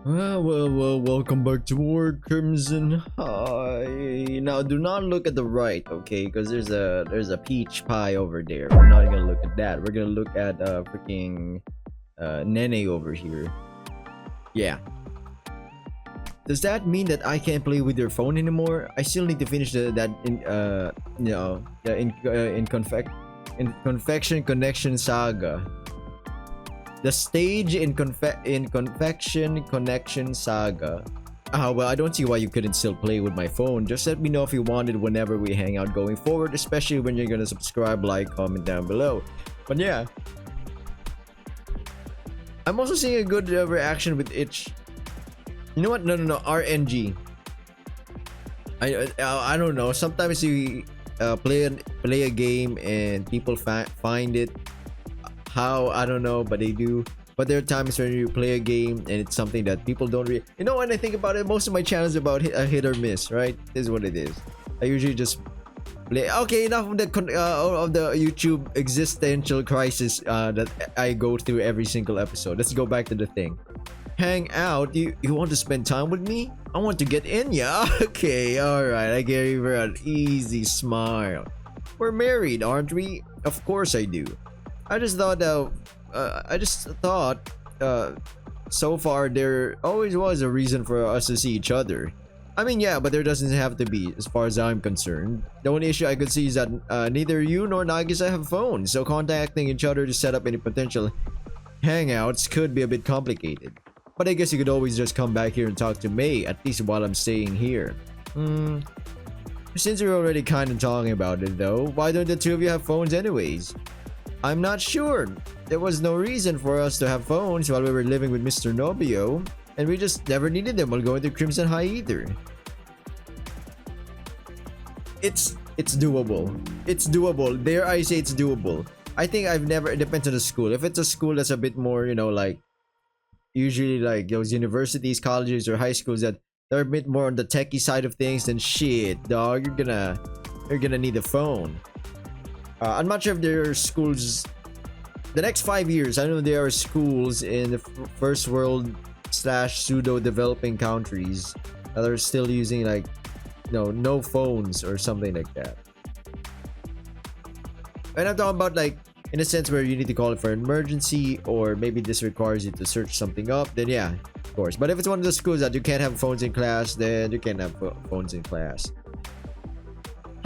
Well, welcome back to more Crimson High. Now, do not look at the right, okay? Because there's a peach pie over there. We're not gonna look at that. We're gonna look at freaking Nene over here. Yeah. Does that mean that I can't play with your phone anymore? I still need to finish that confection connection saga. The stage in confection connection saga. Well, I don't see why you couldn't still play with my phone. Just let me know if you wanted whenever we hang out going forward, especially when you're gonna subscribe, like, comment down below. But yeah, I'm also seeing a good reaction with itch. You know what? No, RNG. I don't know. Sometimes you play a game and people find it. How, I don't know, but they do. But there are times when you play a game and it's something that people don't really. You know, when I think about it, most of my channels about hit or miss, right? This is what it is. I usually just play. Okay, enough of the YouTube existential crisis that I go through every single episode. Let's go back to the thing. Hang out. You want to spend time with me? I want to get in ya. Okay, all right. I gave you an easy smile. We're married, aren't we? Of course I do. I just thought so far there always was a reason for us to see each other. I mean, yeah, but there doesn't have to be, as far as I'm concerned. The only issue I could see is that neither you nor Nagisa have phones, so contacting each other to set up any potential hangouts could be a bit complicated. But I guess you could always just come back here and talk to May, at least while I'm staying here. Since we're already kind of talking about it though, why don't the two of you have phones anyways? I'm not sure. There was no reason for us to have phones while we were living with Mr. Nobio, and we just never needed them while going to Crimson High either. It's doable. It's doable. Dare I say it's doable. I think I've never, it depends on the school. If it's a school that's a bit more, you know, like usually like those universities, colleges, or high schools that they're a bit more on the techie side of things, then shit, dog, you're gonna need a phone. I'm not sure if there are schools the next 5 years. I know there are schools in the first world / pseudo developing countries that are still using like no phones or something like that. And I'm talking about like in a sense where you need to call it for an emergency, or maybe this requires you to search something up, then yeah, of course. But if it's one of the schools that you can't have phones in class, then you can't have phones in class.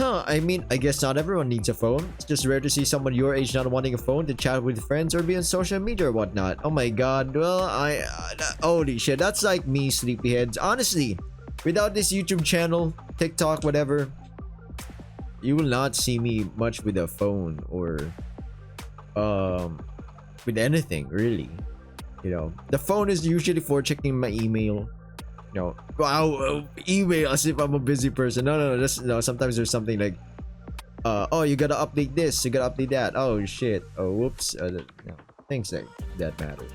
I mean, I guess not everyone needs a phone. It's just rare to see someone your age not wanting a phone to chat with friends or be on social media or whatnot. Oh my god, well, holy shit, that's like me, sleepyheads. Honestly, without this YouTube channel, TikTok, whatever, you will not see me much with a phone or with anything, really. You know, the phone is usually for checking my email. Wow, email as if I'm a busy person. No. Sometimes there's something like, oh, you gotta update this, you gotta update that. Oh shit. Oh, whoops. Things like that matter.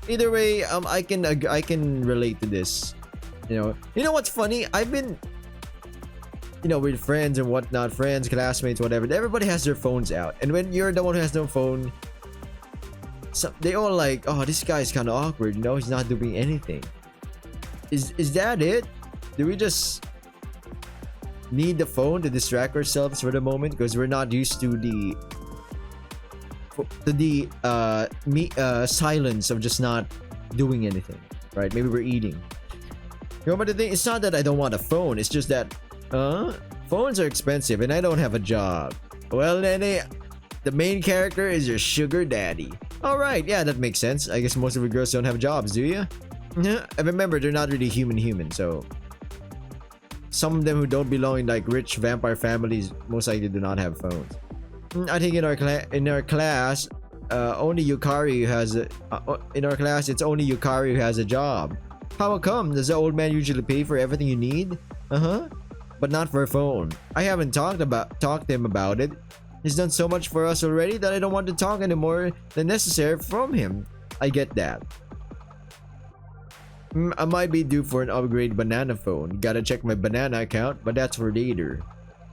Either way, I can relate to this. You know what's funny? I've been, with friends and whatnot, friends, classmates, whatever. Everybody has their phones out, and when you're the one who has no phone, they all like, oh, this guy's kind of awkward. He's not doing anything. Is that it? Do we just need the phone to distract ourselves for the moment because we're not used to the silence of just not doing anything, right? Maybe we're eating. But the thing, it's not that I don't want a phone. It's just that phones are expensive and I don't have a job. Well, Nene, the main character is your sugar daddy. All right, yeah, that makes sense. I guess most of the girls don't have jobs, do you? Yeah, and remember, they're not really human, so some of them who don't belong in like rich vampire families most likely do not have phones. I think in our class, only Yukari has in our class it's only Yukari who has a job. How come? Does the old man usually pay for everything you need? But not for a phone. I haven't talked to him about it. He's done so much for us already that I don't want to talk anymore than necessary from him. I get that. I might be due for an upgrade banana phone. Gotta check my banana account, but that's for later.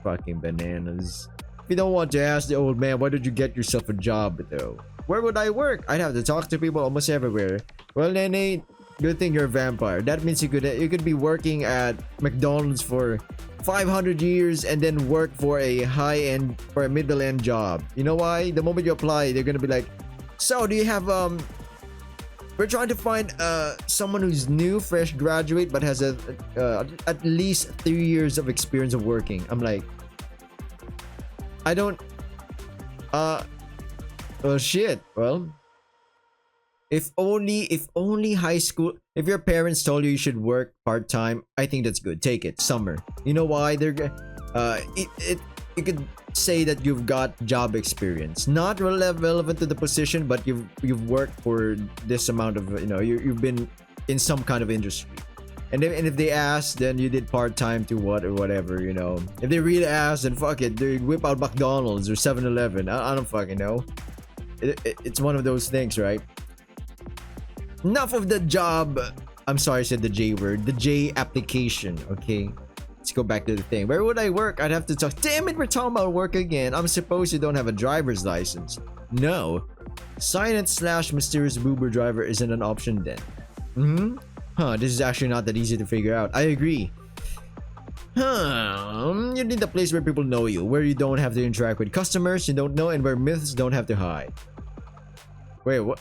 Fucking bananas. If you don't want to ask the old man, why did you get yourself a job though? Where would I work? I'd have to talk to people almost everywhere. Well, Nene, Good thing you're a vampire. That means you could be working at McDonald's for 500 years and then work for a high-end or a middle-end job. You know why? The moment you apply, they're gonna be like, so do you have we're trying to find someone who's new, fresh graduate, but has at least 3 years of experience of working. I'm like, I don't. Well, shit. Well, if only high school. If your parents told you should work part time, I think that's good. Take it. Summer. You know why? You could say that you've got job experience, not relevant to the position, but you've worked for this amount of, you've been in some kind of industry. And if they ask, then you did part time to what or whatever, If they really ask, then fuck it, they whip out McDonald's or 7-Eleven. I don't fucking know. It's one of those things, right? Enough of the job. I'm sorry, I said the J word. The J application. Okay. Let's go back to the thing. Where would I work? I'd have to talk. Damn it, we're talking about work again. I'm supposed you don't have a driver's license. No. Silent/mysterious boober driver isn't an option then. Huh, this is actually not that easy to figure out. I agree. You need a place where people know you, where you don't have to interact with customers you don't know, and where myths don't have to hide. Wait, what?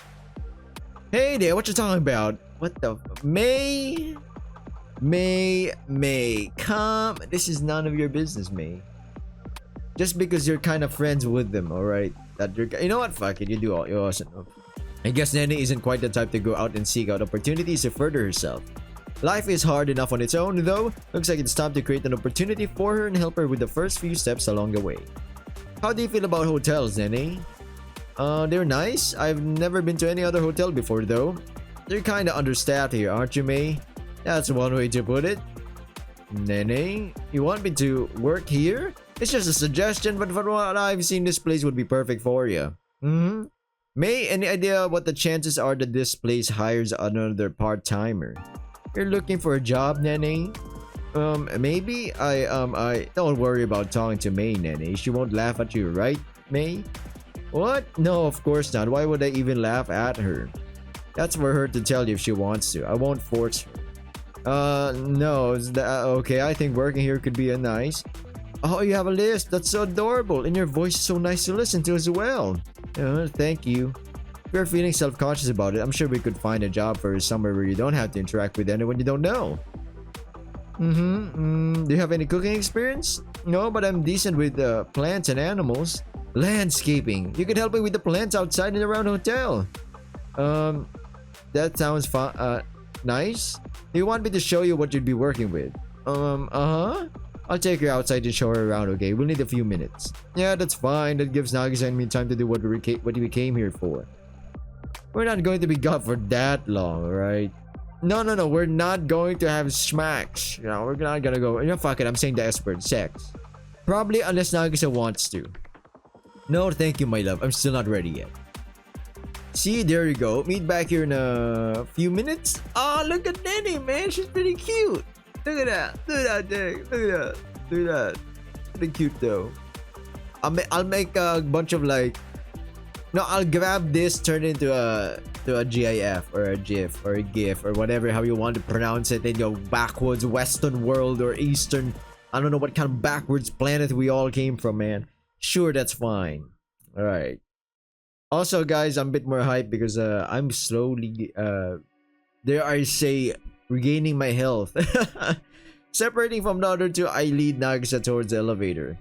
Hey there, what you talking about? What the May, come. This is none of your business, May. Just because you're kind of friends with them, alright? You know what? Fuck it, you're awesome. I guess Nene isn't quite the type to go out and seek out opportunities to further herself. Life is hard enough on its own, though. Looks like it's time to create an opportunity for her and help her with the first few steps along the way. How do you feel about hotels, Nene? They're nice. I've never been to any other hotel before, though. You're kinda understaffed here, aren't you, May? That's one way to put it. Nene, you want me to work here? It's just a suggestion, but from what I've seen, this place would be perfect for you. May, any idea what the chances are that this place hires another part-timer? You're looking for a job, Nene? Maybe? I don't worry about talking to May, Nene. She won't laugh at you, right, May? What? No, of course not. Why would I even laugh at her? That's for her to tell you if she wants to. I won't force her. No. Okay, I think working here could be a nice. Oh, you have a list. That's so adorable. And your voice is so nice to listen to as well. Thank you. If you're feeling self-conscious about it, I'm sure we could find a job for you somewhere where you don't have to interact with anyone you don't know. Do you have any cooking experience? No, but I'm decent with plants and animals. Landscaping. You could help me with the plants outside and around hotel. That sounds fun. Nice. Do you want me to show you what you'd be working with? I'll take her outside and show her around, okay? We'll need a few minutes. Yeah, that's fine. That gives Nagisa and me time to do what we came here for. We're not going to be gone for that long, right? No. We're not going to have smacks. We're not gonna go. Fuck it. I'm saying the S word. Sex. Probably unless Nagisa wants to. No, thank you, my love. I'm still not ready yet. See, there you go. Meet back here in a few minutes. Oh, look at Nene, man. She's pretty cute. Look at that. Look at that thing. Look at that. Pretty cute, though. I'll make a bunch of I'll grab this, turn it into a GIF or a GIF or a GIF or whatever, how you want to pronounce it in your backwards Western world or Eastern. I don't know what kind of backwards planet we all came from, man. Sure, that's fine. Alright. Also, guys, I'm a bit more hyped because I'm slowly, dare I say, regaining my health. Separating from the other two, I lead Nagisa towards the elevator.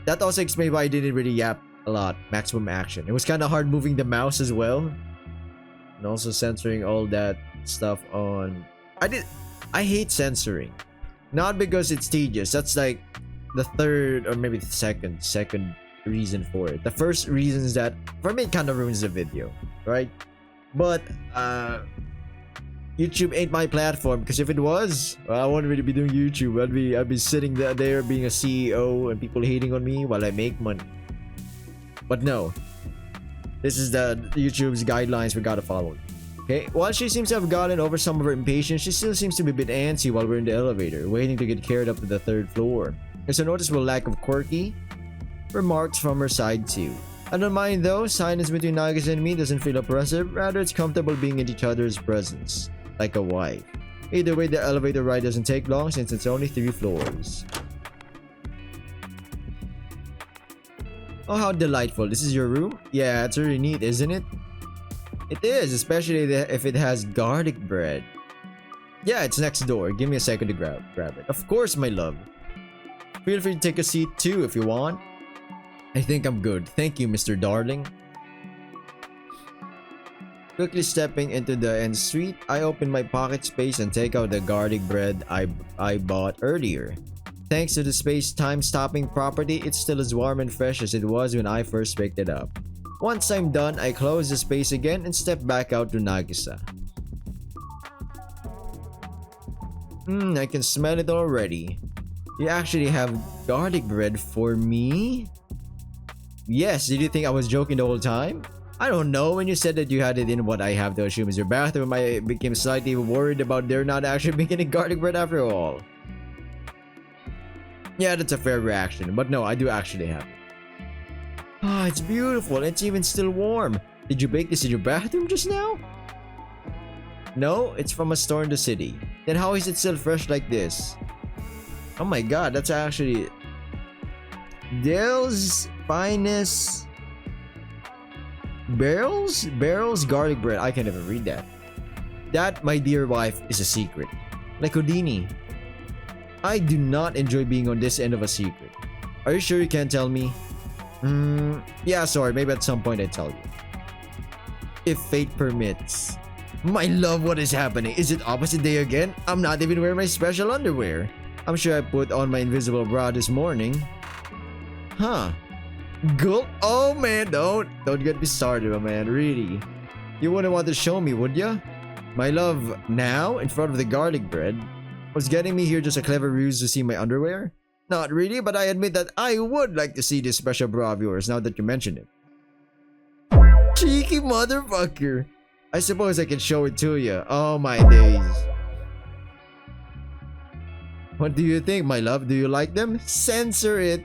That also explains why I didn't really yap a lot. Maximum action. It was kind of hard moving the mouse as well. And also censoring all that stuff on... I hate censoring. Not because it's tedious. That's like the third or maybe the second reason for it. The first reason is that for me it kind of ruins the video, right? But YouTube ain't my platform, because if it was, well, I wouldn't really be doing YouTube. I'd be sitting there being a CEO and people hating on me while I make money. But no, this is the YouTube's guidelines we gotta follow. Okay, while she seems to have gotten over some of her impatience, she still seems to be a bit antsy while we're in the elevator, waiting to get carried up to the 3rd floor. There's a noticeable lack of quirky remarks from her side too. I don't mind though. Silence between Nagisa and me doesn't feel oppressive. Rather, it's comfortable being in each other's presence. like a wife. Either way, the elevator ride doesn't take long since it's only 3 floors. Oh, how delightful. This is your room? Yeah, it's really neat, isn't it? It is, especially if it has garlic bread. Yeah, it's next door. Give me a second to grab it. Of course, my love. Feel free to take a seat too if you want. I think I'm good. Thank you, Mr. Darling. Quickly stepping into the end suite, I open my pocket space and take out the garlic bread I bought earlier. Thanks to the space-time stopping property, it's still as warm and fresh as it was when I first picked it up. Once I'm done, I close the space again and step back out to Nagisa. I can smell it already. You actually have garlic bread for me? Yes, did you think I was joking the whole time? I don't know, when you said that you had it in what I have to assume is your bathroom, I became slightly worried about there not actually making garlic bread after all. Yeah, that's a fair reaction, but no, I do actually have it. Ah, it's beautiful, it's even still warm. Did you bake this in your bathroom just now? No, it's from a store in the city. Then how is it still fresh like this? Oh my god, that's actually Dale's finest barrels garlic bread. I can't even read that. That, my dear wife, is a secret. Like Houdini. I do not enjoy being on this end of a secret. Are you sure you can't tell me? Yeah, sorry, maybe at some point I tell you. If fate permits. My love, what is happening? Is it opposite day again? I'm not even wearing my special underwear. I'm sure I put on my invisible bra this morning. Huh. Gulp? Oh man, don't get me started, my man, really. You wouldn't want to show me, would ya? My love, now, in front of the garlic bread, was getting me here just a clever ruse to see my underwear? Not really, but I admit that I would like to see this special bra of yours now that you mention it. Cheeky motherfucker. I suppose I can show it to you. Oh my days. What do you think, my love? Do you like them? Censor it.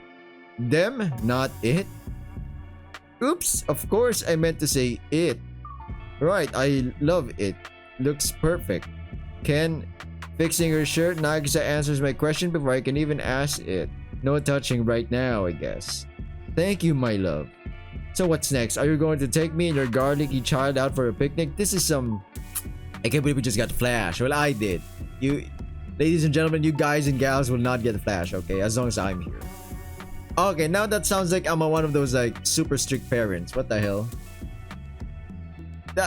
Them, not it. Oops, of course I meant to say it. Right, I love it. Looks perfect. Ken, fixing her shirt, Nagisa answers my question before I can even ask it. No touching right now, I guess. Thank you, my love. So what's next? Are you going to take me and your garlicky child out for a picnic? This is some... I can't believe we just got Flash. Well, I did. You... Ladies and gentlemen, you guys and gals will not get Flash, okay? As long as I'm here. Okay, now that sounds like I'm one of those, like, super strict parents. What the hell?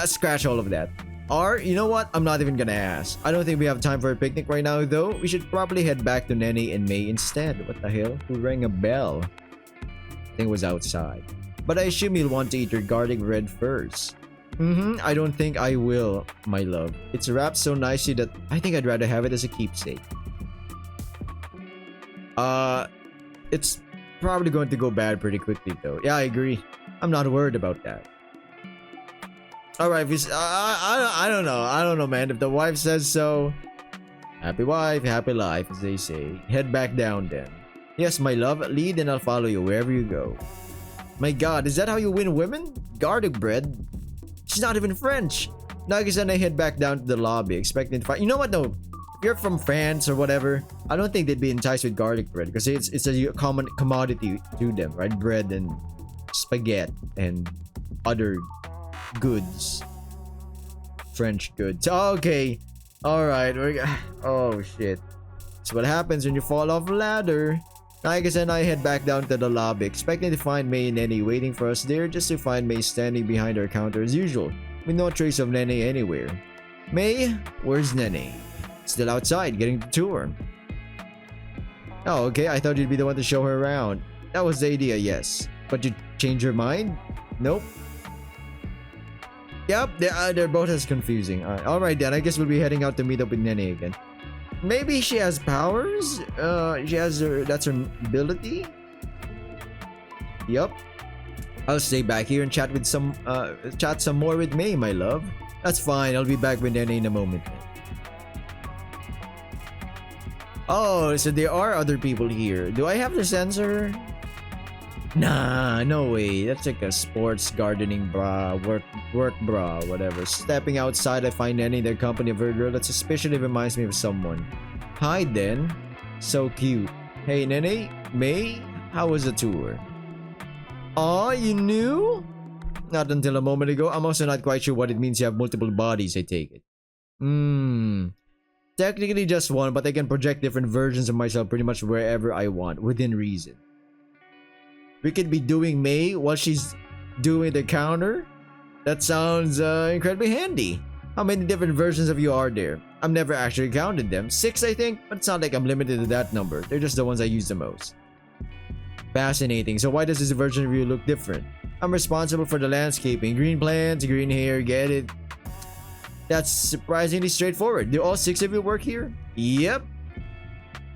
Scratch all of that. Or, you know what? I'm not even gonna ask. I don't think we have time for a picnic right now, though. We should probably head back to Nene and May instead. What the hell? Who rang a bell? I think it was outside. But I assume you'll want to eat your garlic bread first. I don't think I will, my love. It's wrapped so nicely that I think I'd rather have it as a keepsake. It's probably going to go bad pretty quickly, though. Yeah, I agree. I'm not worried about that. Alright, I don't know. I don't know, man. If the wife says so. Happy wife, happy life, as they say. Head back down then. Yes, my love. Lead and I'll follow you wherever you go. My god, is that how you win women? Garlic bread? She's not even French. Nagisa and I head back down to the lobby, expecting to find... You know what, though? If you're from France or whatever, I don't think they'd be enticed with garlic bread because it's a common commodity to them, right? Bread and spaghetti and other goods. French goods. Okay. Alright. Oh, shit. That's what happens when you fall off a ladder. Nagisa and I head back down to the lobby, expecting to find May and Nene waiting for us there, just to find May standing behind our counter as usual, with no trace of Nene anywhere. May, where's Nene? Still outside, getting the tour. Oh, okay, I thought you'd be the one to show her around. That was the idea, yes. But you changed your mind? Nope. Yep, they're both as confusing. Alright then, I guess we'll be heading out to meet up with Nene again. Maybe she has powers? That's her ability? Yup. I'll stay back here and chat some more with May, my love. That's fine, I'll be back with Nene in a moment. Oh, so there are other people here. Do I have to censor? Nah, no way. That's like a sports gardening bra, work bra, whatever. Stepping outside, I find Nenny in the company of her girl that suspiciously reminds me of someone. Hi, Den. So cute. Hey, Nenny, May, how was the tour? Aw, you knew? Not until a moment ago. I'm also not quite sure what it means you have multiple bodies, I take it. Technically just one, but I can project different versions of myself pretty much wherever I want, within reason. We could be doing May while she's doing the counter? That sounds incredibly handy. How many different versions of you are there? I've never actually counted them. 6, I think, but it's not like I'm limited to that number. They're just the ones I use the most. Fascinating. So why does this version of you look different? I'm responsible for the landscaping. Green plants, green hair, get it? That's surprisingly straightforward. Do all 6 of you work here? Yep.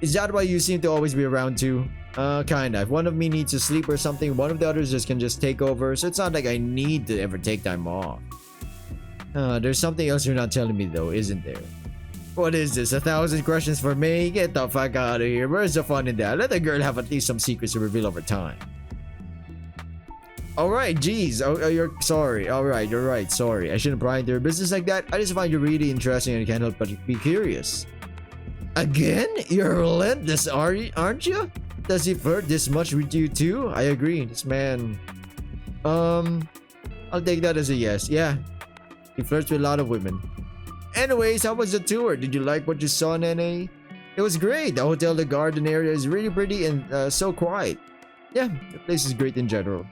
Is that why you seem to always be around too? Kinda. If one of me needs to sleep or something, one of the others can just take over, so it's not like I need to ever take time off. There's something else you're not telling me though, isn't there? What is this? 1,000 questions for me? Get the fuck out of here. Where's the fun in that? Let the girl have at least some secrets to reveal over time. Alright, geez. You're sorry. Alright, you're right. Sorry. I shouldn't pry into your business like that. I just find you really interesting and can't help but be curious. Again? You're relentless, aren't you? Does he flirt this much with you too? I agree. This man... I'll take that as a yes. Yeah. He flirts with a lot of women. Anyways, how was the tour? Did you like what you saw, Nene? It was great. The hotel, the garden area is really pretty and so quiet. Yeah, the place is great in general.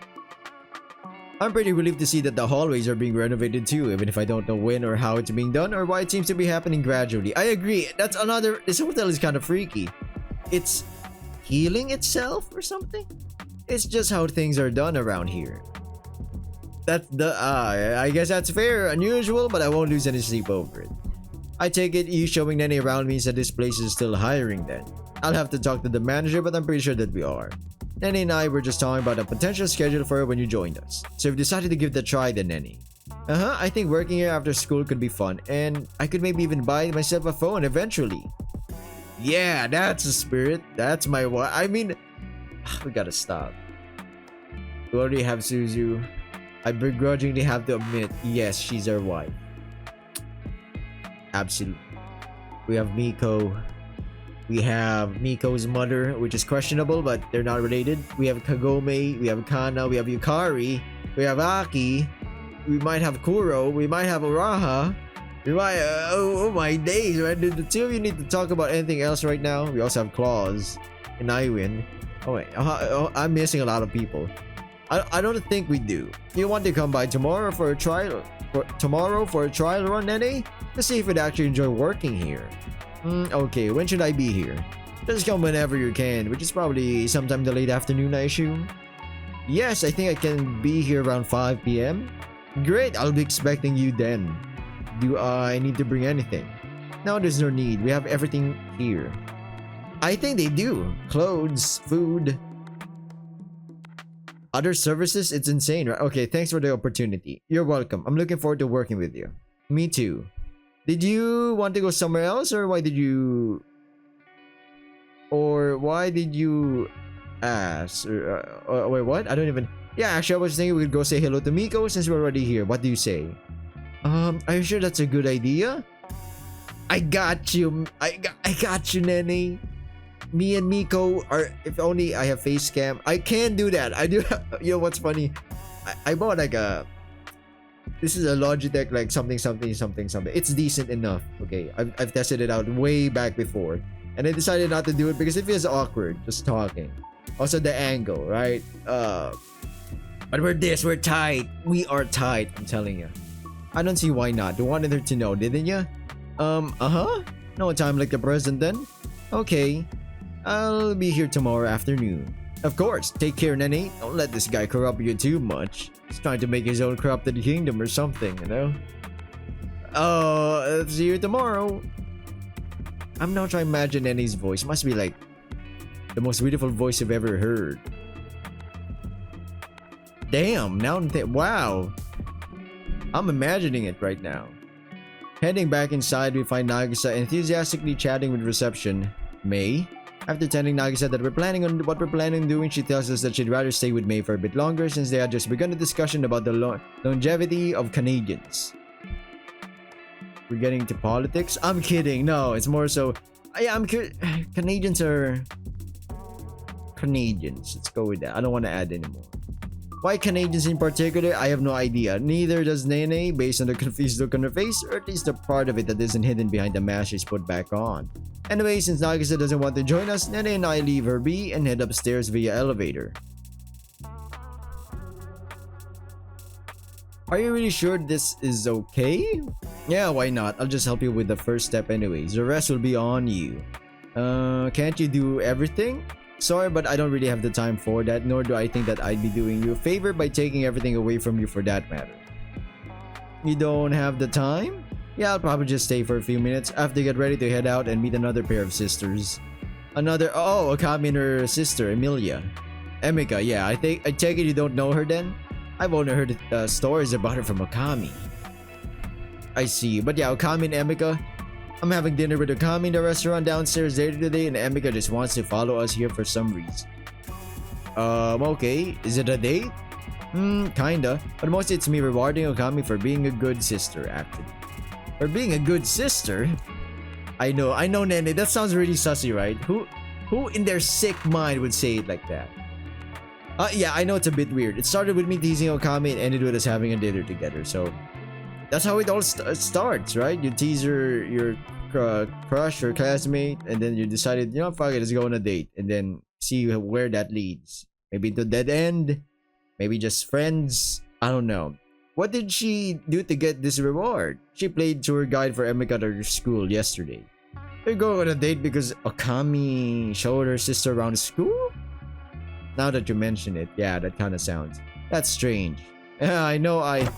I'm pretty relieved to see that the hallways are being renovated too, even if I don't know when or how it's being done or why it seems to be happening gradually. I agree. That's another... This hotel is kind of freaky. It's healing itself or something? It's just how things are done around here. That's the... I guess that's fair. Unusual, but I won't lose any sleep over it. I take it you showing Nenny around means that this place is still hiring then. I'll have to talk to the manager, but I'm pretty sure that we are. Nenny and I were just talking about a potential schedule for her when you joined us. So we've decided to give it a try then, Nenny. I think working here after school could be fun, and I could maybe even buy myself a phone eventually. Yeah, that's the spirit. That's my wife. I mean, we gotta stop. We already have Suzu. I begrudgingly have to admit, yes, she's our wife. Absolutely. We have Miko. We have Miko's mother, which is questionable, but they're not related. We have Kagome. We have Kana. We have Yukari. We have Aki. We might have Kuro. We might have Araha. We might... oh my days, right? Do the two of you need to talk about anything else right now? We also have Claus and Iwin. Oh wait, I'm missing a lot of people. I don't think we do. You want to come by tomorrow for a trial? For a trial run, Nene? To see if you'd actually enjoy working here. Okay, when should I be here? Just come whenever you can, which is probably sometime in the late afternoon, I assume. Yes, I think I can be here around 5 p.m. Great, I'll be expecting you then. Do I need to bring anything? No, there's no need. We have everything here. I think they do. Clothes, food, other services. It's insane, right? Okay, thanks for the opportunity. You're welcome. I'm looking forward to working with you. Me too. Did you want to go somewhere else, or why did you ask? Wait, what? I don't even... Yeah, actually, I was thinking we could go say hello to Miko since we're already here. What do you say? Are you sure that's a good idea? I got you. I got you, Nene. Me and Miko are... If only I have face cam. I can do that. I do... You know what's funny? I bought like a... This is a Logitech like something. It's decent enough. Okay, I've tested it out way back before, and I decided not to do it because it feels awkward just talking. Also the angle, right? But we're tight. We are tight. I'm telling you. I don't see why not. You wanted her to know, didn't you? No time like the present then. Okay, I'll be here tomorrow afternoon. Of course. Take care, Nene. Don't let this guy corrupt you too much. He's trying to make his own corrupted kingdom or something, you know? See you tomorrow. I'm now trying to imagine Nene's voice. Must be like the most beautiful voice I've ever heard. Damn, now wow. I'm imagining it right now. Heading back inside, we find Nagisa enthusiastically chatting with reception. May? After telling Nagisa that what we're planning on doing, she tells us that she'd rather stay with May for a bit longer since they had just begun a discussion about the longevity of Canadians. We're getting into politics? I'm kidding. No, it's more so... Yeah, Canadians are... Canadians. Let's go with that. I don't want to add anymore. Why Canadians in particular? I have no idea. Neither does Nene, based on the confused look on her face, or at least the part of it that isn't hidden behind the mask she's put back on. Anyway, since Nagisa doesn't want to join us, Nene and I leave her be and head upstairs via elevator. Are you really sure this is okay? Yeah, why not? I'll just help you with the first step anyways. The rest will be on you. Can't you do everything? Sorry, but I don't really have the time for that, nor do I think that I'd be doing you a favor by taking everything away from you for that matter. You don't have the time? Yeah, I'll probably just stay for a few minutes after you get ready to head out and meet another pair of sisters. Okami and her sister, Emilia. Emika, yeah, I take it you don't know her then? I've only heard stories about her from Okami. I see, but yeah, Okami and Emika. I'm having dinner with Okami in the restaurant downstairs later today, and Emika just wants to follow us here for some reason. Okay. Is it a date? Kinda. But mostly it's me rewarding Okami for being a good sister, actually. For being a good sister? I know, Nene. That sounds really sussy, right? Who in their sick mind would say it like that? Yeah, I know it's a bit weird. It started with me teasing Okami and ended with us having a dinner together, so... That's how it all starts, right? You tease your crush or classmate, and then you decided, you know, fuck it, let's go on a date, and then see where that leads. Maybe to dead end, maybe just friends. I don't know. What did she do to get this reward? She played tour guide for Emika at her school yesterday. They're going on a date because Okami showed her sister around school? Now that you mention it, yeah, that kind of sounds. That's strange. Yeah, I know I...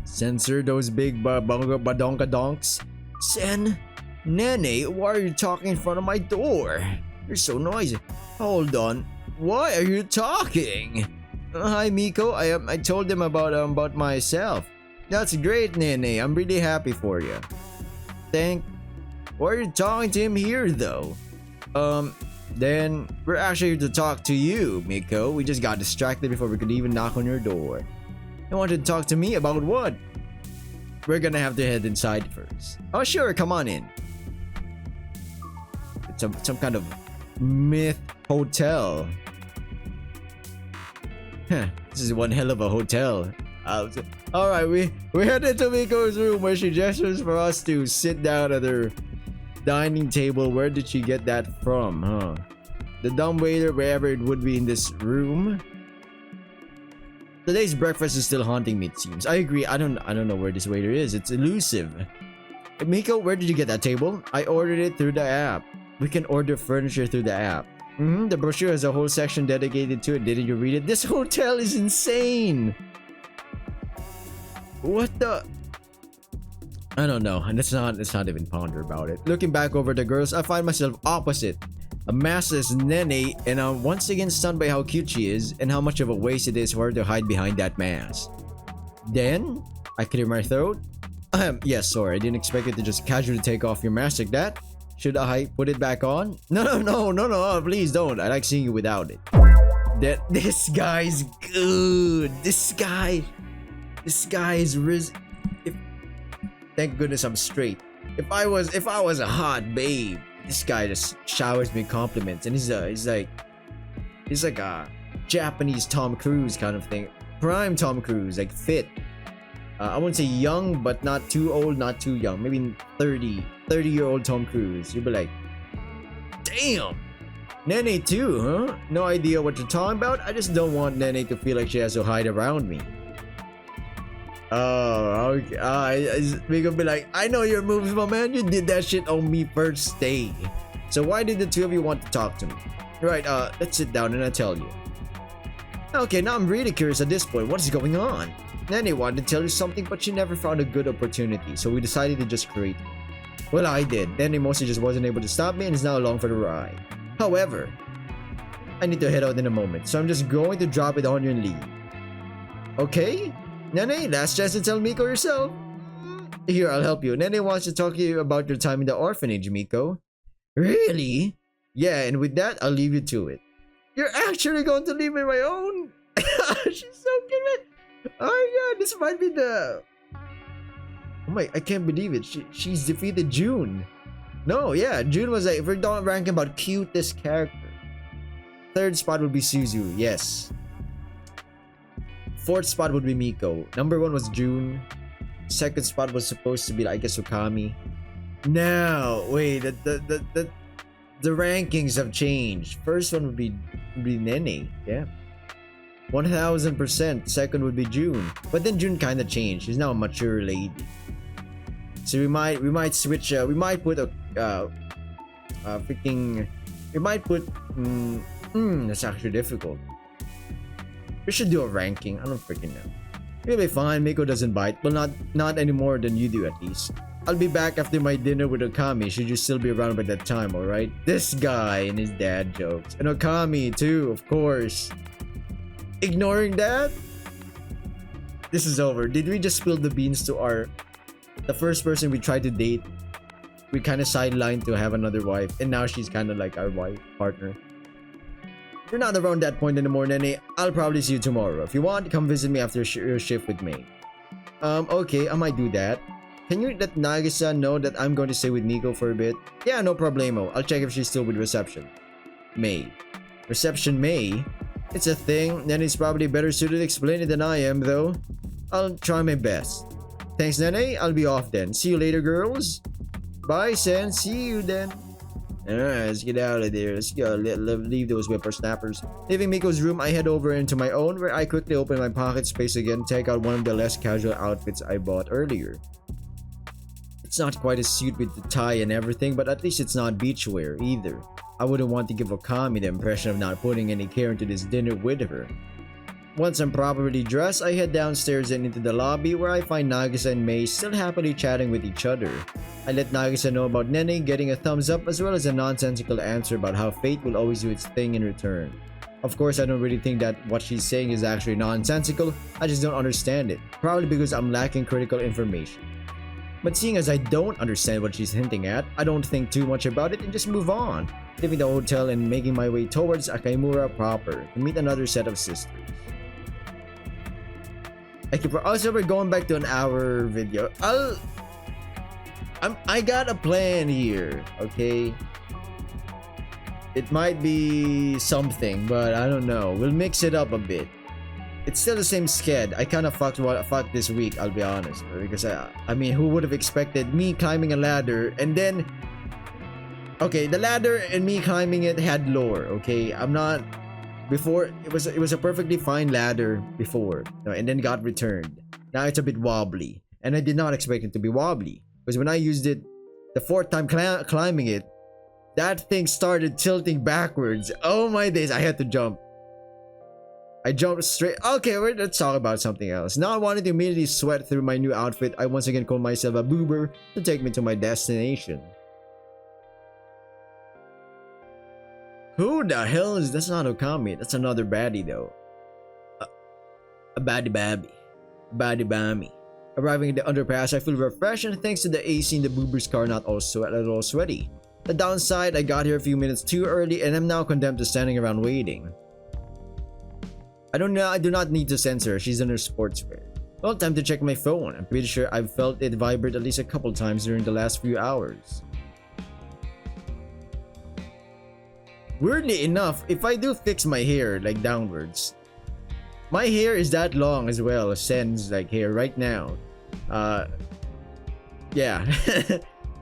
Censor those big badonka donks. Sen, Nene, why are you talking in front of my door? You're so noisy. Hold on. Why are you talking? Hi, Miko. I told them about myself. That's great, Nene. I'm really happy for you. Why are you talking to him here, though? Then we're actually here to talk to you, Miko. We just got distracted before we could even knock on your door. You wanted to talk to me about what? We're gonna have to head inside first. Oh sure, come on in. It's some kind of myth hotel. This is one hell of a hotel. Alright, we headed to Miko's room where she gestures for us to sit down at her dining table. Where did she get that from, huh? The dumbwaiter, wherever it would be in this room. Today's breakfast is still haunting me, it seems. I agree. I don't know where this waiter is. It's elusive. Miko, where did you get that table? I ordered it through the app. We can order furniture through the app. The brochure has a whole section dedicated to it. Didn't you read it? This hotel is insane. What the? I don't know. And let's not even ponder about it. Looking back over the girls, I find myself opposite. A maskless Nene, and I'm once again stunned by how cute she is and how much of a waste it is for her to hide behind that mask. Then, I clear my throat. Yes, sorry, I didn't expect you to just casually take off your mask like that. Should I put it back on? No, please don't. I like seeing you without it. This guy's good. This guy is thank goodness I'm straight. If I was a hot babe, this guy just showers me compliments, and he's like a Japanese Tom Cruise kind of thing. Prime Tom Cruise, like fit. I wouldn't say young, but not too old, not too young. Maybe 30-year-old Tom Cruise. You'd be like, damn, Nene too, huh? No idea what you're talking about. I just don't want Nene to feel like she has to hide around me. Oh, okay. We could be like, I know your moves, my man. You did that shit on me first day. So why did the two of you want to talk to me? Right, let's sit down and I'll tell you. Okay, now I'm really curious at this point. What is going on? Nene wanted to tell you something, but she never found a good opportunity, so we decided to just create it. Well, I did. Nene mostly just wasn't able to stop me and is now along for the ride. However, I need to head out in a moment, so I'm just going to drop it on you and leave. Okay? Nene, last chance to tell Miko yourself. Here, I'll help you. Nene wants to talk to you about your time in the orphanage, Miko. Really? Yeah, and with that, I'll leave you to it. You're actually going to leave me my own? She's so cute. Oh my god, this might be the... Oh my, I can't believe it. She's defeated June. No, yeah, June was like, if we're not ranking about cutest character. Third spot would be Suzu, yes. Fourth spot would be Miko. Number 1 was June. Second spot was supposed to be, I guess, OKAMI. Now, wait, the rankings have changed. First one would be Nene, yeah. 1000%. Second would be June. But then June kind of changed. She's now a mature lady. So we might switch. We might put a freaking. We might put. That's actually difficult. We should do a ranking. I don't freaking know. It'll be fine. Miko doesn't bite. Well, not any more than you do at least. I'll be back after my dinner with OKAMI. Should you still be around by that time? All right. This guy and his dad jokes, and OKAMI too, of course. Ignoring that. This is over. Did we just spill the beans to the first person we tried to date? We kind of sidelined to have another wife, and now she's kind of like our wife partner. We're not around that point anymore, Nene. I'll probably see you tomorrow. If you want, come visit me after your shift with me. Okay, I might do that. Can you let Nagisa know that I'm going to stay with Miko for a bit? Yeah, no problemo. I'll check if she's still with reception. May. Reception May? It's a thing. Nene's probably better suited to explain it than I am, though. I'll try my best. Thanks, Nene. I'll be off then. See you later, girls. Bye, Sen. See you then. Alright, let's get out of there. Let's go. Leave those whippersnappers. Leaving Miko's room, I head over into my own, where I quickly open my pocket space again, take out one of the less casual outfits I bought earlier. It's not quite a suit with the tie and everything, but at least it's not beachwear either. I wouldn't want to give OKAMI the impression of not putting any care into this dinner with her. Once I'm properly dressed, I head downstairs and into the lobby, where I find Nagisa and Mei still happily chatting with each other. I let Nagisa know about Nene getting a thumbs up, as well as a nonsensical answer about how fate will always do its thing in return. Of course, I don't really think that what she's saying is actually nonsensical. I just don't understand it, probably because I'm lacking critical information. But seeing as I don't understand what she's hinting at, I don't think too much about it and just move on, leaving the hotel and making my way towards Akaimura proper to meet another set of sisters. Also, we're going back to an hour video. I got a plan here, okay? It might be something, but I don't know. We'll mix it up a bit. It's still the same sked. I kind of fucked this week, I'll be honest. Because, I mean, who would have expected me climbing a ladder and then... Okay, the ladder and me climbing it had lore, okay? I'm not... Before, it was a perfectly fine ladder before, and then got returned. Now it's a bit wobbly. And I did not expect it to be wobbly. Because when I used it, the 4th time climbing it, that thing started tilting backwards. Oh my days, I had to jump. I jumped straight. Okay, let's talk about something else. Now I wanted to immediately sweat through my new outfit. I once again called myself a boober to take me to my destination. Who the hell is... That's not OKAMI. That's another baddie though. A baddie babby. Baddie bammy. Arriving at the underpass, I feel refreshed, and thanks to the AC in the boober's car, not also a little sweaty. The downside, I got here a few minutes too early and I'm now condemned to standing around waiting. I do not need to censor her. She's in her sportswear. Well, time to check my phone. I'm pretty sure I've felt it vibrate at least a couple times during the last few hours. Weirdly enough, if I do fix my hair like downwards, my hair is that long as well. Sen's like hair right now. Yeah.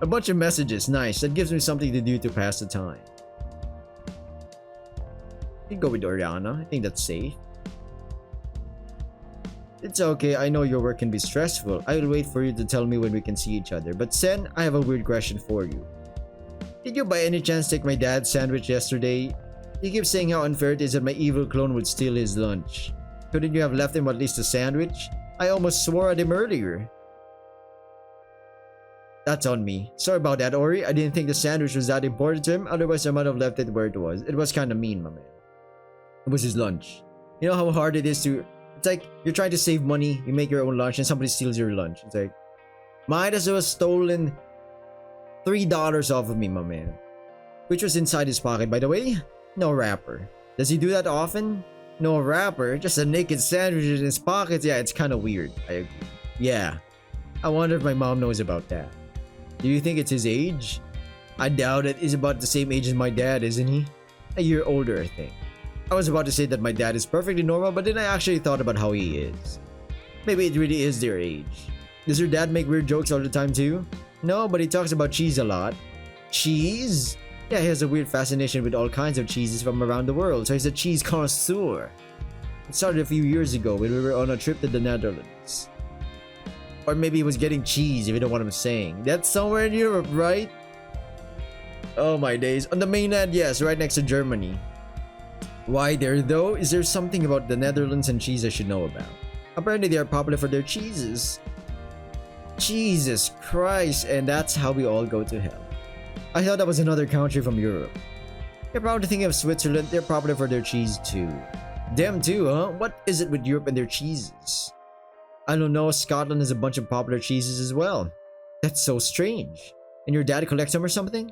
A bunch of messages. Nice. That gives me something to do to pass the time. You can go with Oriana. I think that's safe. It's okay. I know your work can be stressful. I will wait for you to tell me when we can see each other. But Sen, I have a weird question for you. Did you by any chance take my dad's sandwich yesterday? He keeps saying how unfair it is that my evil clone would steal his lunch. Couldn't you have left him at least a sandwich? I almost swore at him earlier. That's on me. Sorry about that, Ori. I didn't think the sandwich was that important to him. Otherwise, I might have left it where it was. It was kind of mean, my man. It was his lunch. You know how hard it is to... It's like you're trying to save money. You make your own lunch and somebody steals your lunch. It's like... Might as well have stolen $3 off of me, my man. which was inside his pocket, by the way. No wrapper. Does he do that often? No wrapper, just a naked sandwich in his pockets. Yeah, it's kind of weird. I agree. Yeah. I wonder if my mom knows about that. Do you think it's his age? I doubt it. He's about the same age as my dad, isn't he? A year older, I think. I was about to say that my dad is perfectly normal, but then I actually thought about how he is. Maybe it really is their age. Does your dad make weird jokes all the time too? No, but he talks about cheese a lot. Cheese? Yeah, he has a weird fascination with all kinds of cheeses from around the world, so he's a cheese connoisseur. It started a few years ago when we were on a trip to the Netherlands. Or maybe he was getting cheese, if you know what I'm saying. That's somewhere in Europe, right? Oh my days. On the mainland, yes, right next to Germany. Why there though? Is there something about the Netherlands and cheese I should know about? Apparently they are popular for their cheeses. Jesus Christ, and that's how we all go to hell. I thought that was another country from Europe. You're probably thinking of Switzerland. They're popular for their cheese too. Them too, huh? What is it with Europe and their cheeses? I don't know, Scotland has a bunch of popular cheeses as well. That's so strange. And your dad collects them or something?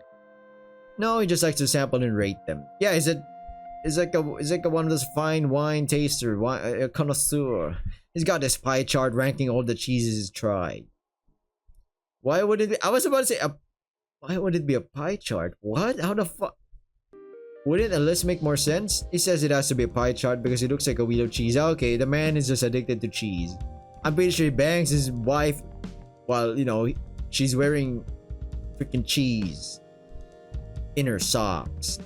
No, he just likes to sample and rate them. Yeah, is like a one of those fine wine taster, a connoisseur. He's got this pie chart ranking all the cheeses he's tried. Why would it be? I was about to say why would it be a pie chart? What? How the fuck? Wouldn't a list make more sense? He says it has to be a pie chart because it looks like a wheel of cheese. Okay, the man is just addicted to cheese. I'm pretty sure he bangs his wife while, you know, she's wearing freaking cheese in her socks.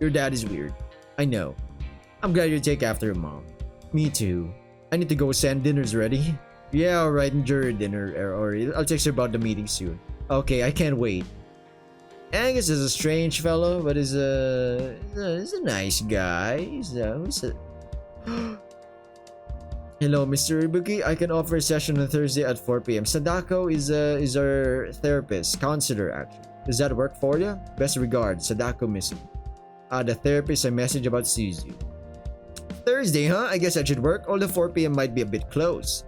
Your dad is weird. I know. I'm glad you take after your mom. Me too. I need to go send dinner's ready. Yeah, alright, enjoy your dinner, or I'll text you about the meeting soon. Okay, I can't wait. Angus is a strange fellow, but he's a nice guy. Hello, Mr. Ibuki. I can offer a session on Thursday at 4 p.m. Sadako is our therapist, counselor actually. Does that work for you? Best regards, Sadako Misu. The therapist I message about Suzu. Thursday, huh? I guess that should work, although 4 p.m. might be a bit close.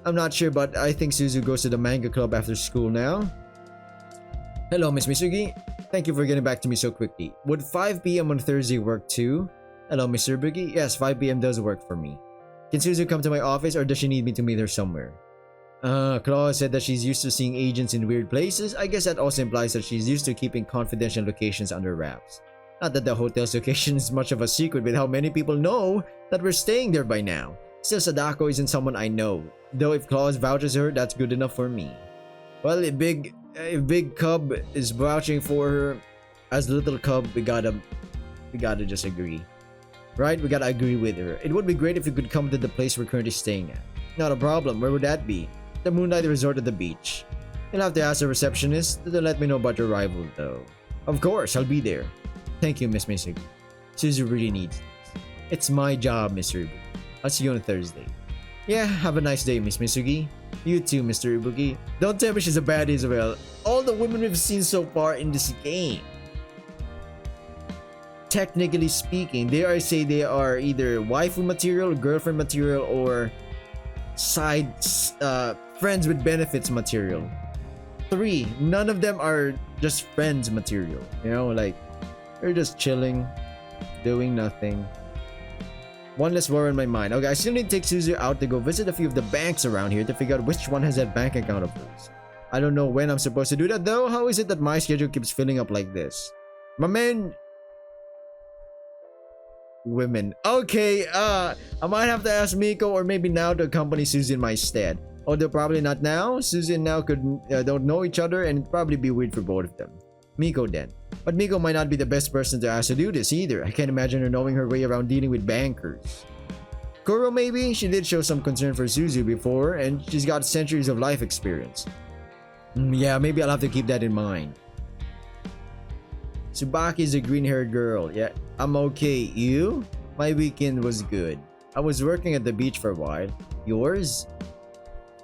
I'm not sure, but I think Suzu goes to the manga club after school now. Hello, Miss Misugi. Thank you for getting back to me so quickly. Would 5 p.m. on Thursday work too? Hello, Mr. Ibuki. Yes, 5 p.m. does work for me. Can Suzu come to my office or does she need me to meet her somewhere? Claw said that she's used to seeing agents in weird places. I guess that also implies that she's used to keeping confidential locations under wraps. Not that the hotel's location is much of a secret with how many people know that we're staying there by now. Still, Sadako isn't someone I know. Though if Claus vouches her, that's good enough for me. Well, if Big Cub is vouching for her, as Little Cub, we gotta just agree. Right? We gotta agree with her. It would be great if you could come to the place we're currently staying at. Not a problem. Where would that be? The Moonlight Resort at the beach. You'll have to ask the receptionist to let me know about your arrival, though. Of course, I'll be there. Thank you, Miss Misugi. Suzu really needs this. It's my job, Mr. Ibuki. I'll see you on Thursday. Yeah, have a nice day, Miss Misugi. You too, Mr. Ibuki. Don't tell me she's a baddie as well. All the women we've seen so far in this game, technically speaking, dare I say they are either waifu material, girlfriend material, or side friends with benefits material. 3, none of them are just friends material. You know, like they're just chilling, doing nothing. One less worry in my mind. Okay, I still need to take Suzu out to go visit a few of the banks around here to figure out which one has that bank account of hers. I don't know when I'm supposed to do that though. How is it that my schedule keeps filling up like this? My man... Women. Okay, I might have to ask Miko or maybe now to accompany Suzu in my stead. Although probably not now. Suzu and now don't know each other and it'd probably be weird for both of them. Miko then. But Miko might not be the best person to ask to do this either. I can't imagine her knowing her way around dealing with bankers. Kuro maybe? She did show some concern for Suzu before and she's got centuries of life experience. Yeah, maybe I'll have to keep that in mind. Tsubaki's a green-haired girl. Yeah, I'm okay. You? My weekend was good. I was working at the beach for a while. Yours?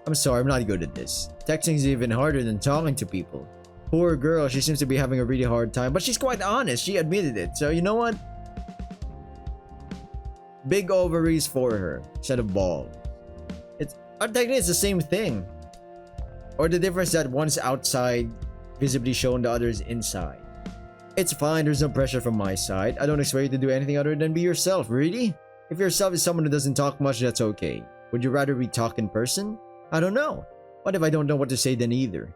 I'm sorry, I'm not good at this. Texting's even harder than talking to people. Poor girl, she seems to be having a really hard time, but she's quite honest. She admitted it. So you know what? Big ovaries for her instead of balls. Technically it's the same thing. Or the difference that one's outside, visibly shown, the other is inside. It's fine, there's no pressure from my side. I don't expect you to do anything other than be yourself, really? If yourself is someone who doesn't talk much, that's okay. Would you rather we talk in person? I don't know. What if I don't know what to say then either?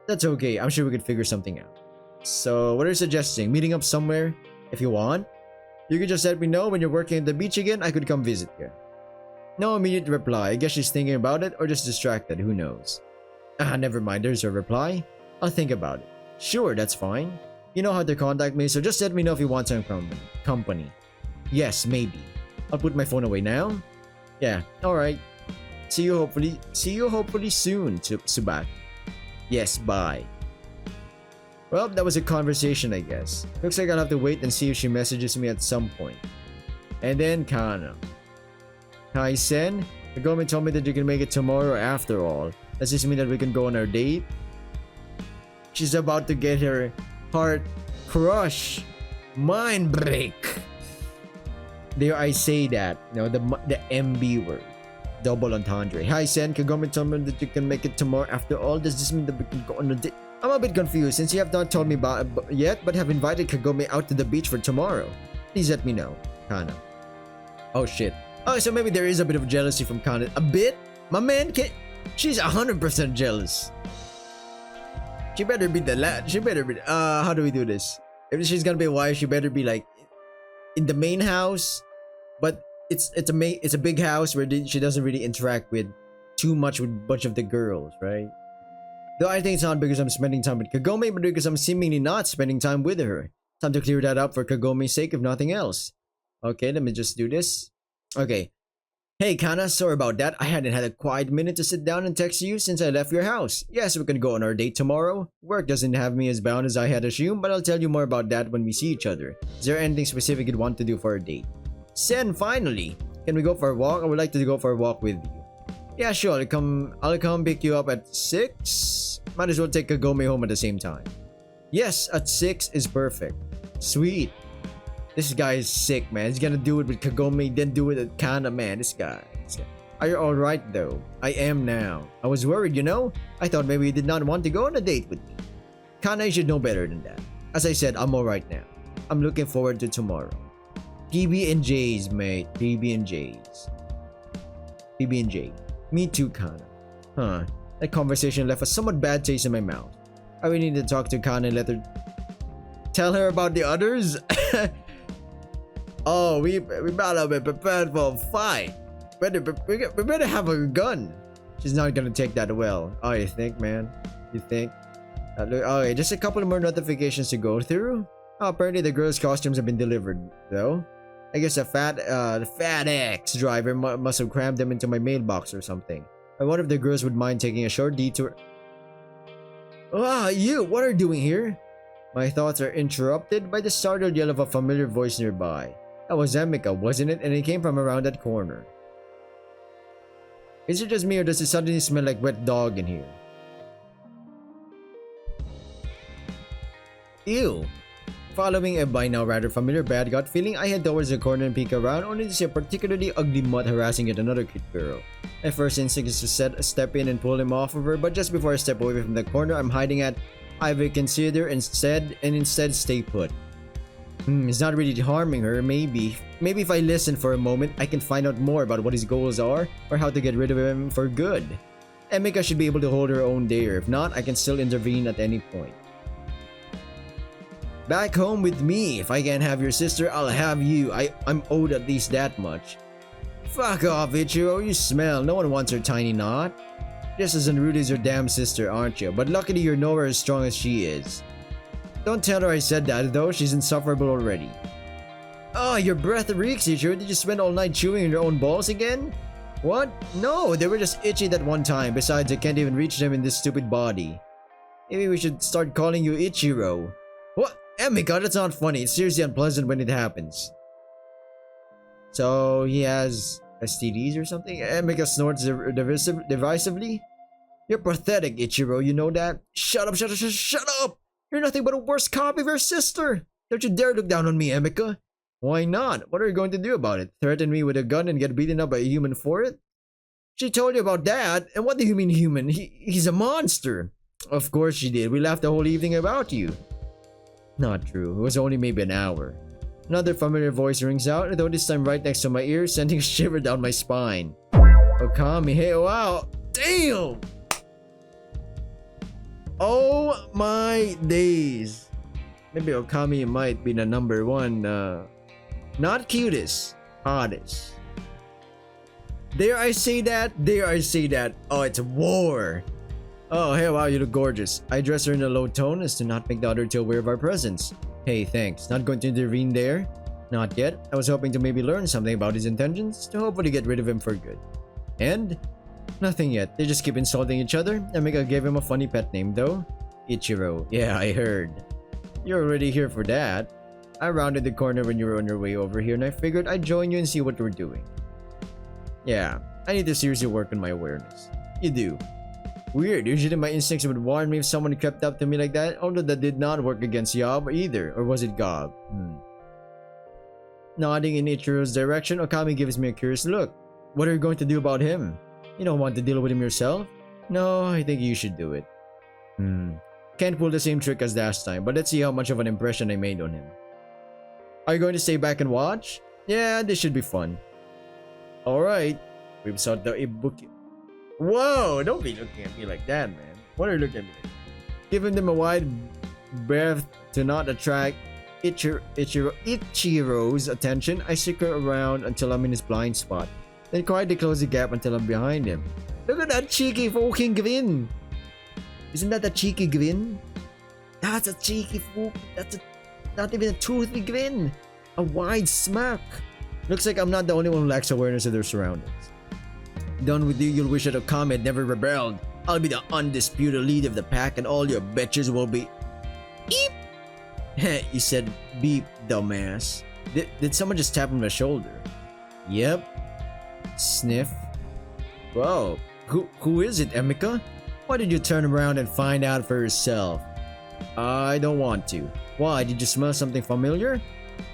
That's okay, I'm sure we could figure something out. So, what are you suggesting? Meeting up somewhere? If you want? You could just let me know when you're working at the beach again, I could come visit you. No immediate reply. I guess she's thinking about it or just distracted, who knows. Never mind, there's her reply. I'll think about it. Sure, that's fine. You know how to contact me, so just let me know if you want some company. Yes, maybe. I'll put my phone away now. Yeah, alright. See you hopefully soon, Subat. Yes, bye. Well, that was a conversation, I guess. Looks like I'll have to wait and see if she messages me at some point. And then Kana. Hi, Sen. The government told me that you can make it tomorrow after all. Does this mean that we can go on our date? She's about to get her heart crush. Mind break. There I say that. No, the MB word. Double entendre. Hi, Sen. Kagome told me that you can make it tomorrow after all. Does this mean that we can go on a date? I'm a bit confused since you have not told me about it yet, but have invited Kagome out to the beach for tomorrow. Please let me know. Kana. Oh, shit. Oh, so maybe there is a bit of jealousy from Kana. A bit? My man can... She's 100% jealous. She better be the lad. She better be... how do we do this? If she's gonna be a wife, she better be like... in the main house. But it's a big house where she doesn't really interact with too much with a bunch of the girls, right? Though I think it's not because I'm spending time with Kagome, but because I'm seemingly not spending time with her. Time to clear that up for Kagome's sake, if nothing else. Okay, let me just do this. Okay. Hey, Kana, sorry about that. I hadn't had a quiet minute to sit down and text you since I left your house. Yes, we can go on our date tomorrow. Work doesn't have me as bound as I had assumed, but I'll tell you more about that when we see each other. Is there anything specific you'd want to do for a date? Sen, finally! Can we go for a walk? I would like to go for a walk with you. Yeah, sure. I'll come pick you up at 6. Might as well take Kagome home at the same time. Yes, at 6 is perfect. Sweet. This guy is sick, man. He's gonna do it with Kagome, then do it with Kana, man. This guy. Are you alright, though? I am now. I was worried, you know? I thought maybe you did not want to go on a date with me. Kana, you should know better than that. As I said, I'm alright now. I'm looking forward to tomorrow. PB&J's, mate. PB&J's. PB&J. Me too, Kana. Huh. That conversation left a somewhat bad taste in my mouth. I really need to talk to Kana and let her... Tell her about the others? Oh, we better be prepared for a fight. We better have a gun. She's not gonna take that well. Oh, you think, man? You think? Okay, just a couple more notifications to go through. Oh, apparently the girls' costumes have been delivered, though. I guess the FedEx driver must have crammed them into my mailbox or something. I wonder if the girls would mind taking a short detour. Ah, you! What are you doing here? My thoughts are interrupted by the startled yell of a familiar voice nearby. That was Emika, wasn't it? And it came from around that corner. Is it just me or does it suddenly smell like wet dog in here? Ew. Following a by now rather familiar bad gut feeling, I head towards the corner and peek around, only to see a particularly ugly mutt harassing yet another cute girl. My first instinct is to step in and pull him off of her, but just before I step away from the corner I'm hiding at, I will consider instead stay put. He's not really harming her. Maybe if I listen for a moment, I can find out more about what his goals are or how to get rid of him for good. Emika should be able to hold her own there. If not, I can still intervene at any point. Back home with me. If I can't have your sister, I'll have you. I'm owed at least that much. Fuck off, Ichiro. You smell. No one wants her tiny knot. Just as unruly as your damn sister, aren't you? But luckily you're nowhere as strong as she is. Don't tell her I said that, though. She's insufferable already. Oh, your breath reeks, Ichiro. Did you spend all night chewing on your own balls again? What? No, they were just itchy that one time. Besides, I can't even reach them in this stupid body. Maybe we should start calling you Ichiro. What? Emika, that's not funny. It's seriously unpleasant when it happens. So, he has STDs or something? Emika snorts derisively. You're pathetic, Ichiro. You know that? Shut up, shut up! You're nothing but a worse copy of your sister! Don't you dare look down on me, Emika! Why not? What are you going to do about it? Threaten me with a gun and get beaten up by a human for it? She told you about that, and what do you mean human? He's a monster! Of course she did. We laughed the whole evening about you. Not true. It was only maybe an hour. Another familiar voice rings out, though this time right next to my ear, sending a shiver down my spine. Okami, hey, wow! Damn! Oh my days! Maybe Okami might be the number one, not cutest, hottest. Dare I say that? Dare I say that? Oh, it's war! Oh, hey, wow, you look gorgeous. I address her in a low tone as to not make the other two aware of our presence. Hey, thanks. Not going to intervene there? Not yet. I was hoping to maybe learn something about his intentions to hopefully get rid of him for good. And? Nothing yet. They just keep insulting each other. Emika gave him a funny pet name though. Ichiro. Yeah, I heard. You're already here for that. I rounded the corner when you were on your way over here and I figured I'd join you and see what we're doing. Yeah, I need to seriously work on my awareness. You do. Weird, usually my instincts would warn me if someone crept up to me like that, although that did not work against Yob either, or was it Gob? Nodding in Ichiro's direction, Okami gives me a curious look. What are you going to do about him? You don't want to deal with him yourself? No, I think you should do it. Can't pull the same trick as last time, but let's see how much of an impression I made on him. Are you going to stay back and watch? Yeah, this should be fun. Alright, we've sought the Ibuki. Whoa, don't be looking at me like that, man. What are you looking at me like? Giving them a wide berth to not attract Ichiro's attention, I sticker around until I'm in his blind spot. Then quietly close the gap until I'm behind him. Look at that cheeky fucking grin! Isn't that a cheeky grin? That's a cheeky that's not even a toothy grin! A wide smirk! Looks like I'm not the only one who lacks awareness of their surroundings. Done with you, you'll wish that Okami had never rebelled. I'll be the undisputed lead of the pack and all your bitches will be... Beep! You said beep, dumbass. Did someone just tap on my shoulder? Yep. Sniff. Whoa. Who is it, Emika? Why did you turn around and find out for yourself? I don't want to. Why, did you smell something familiar?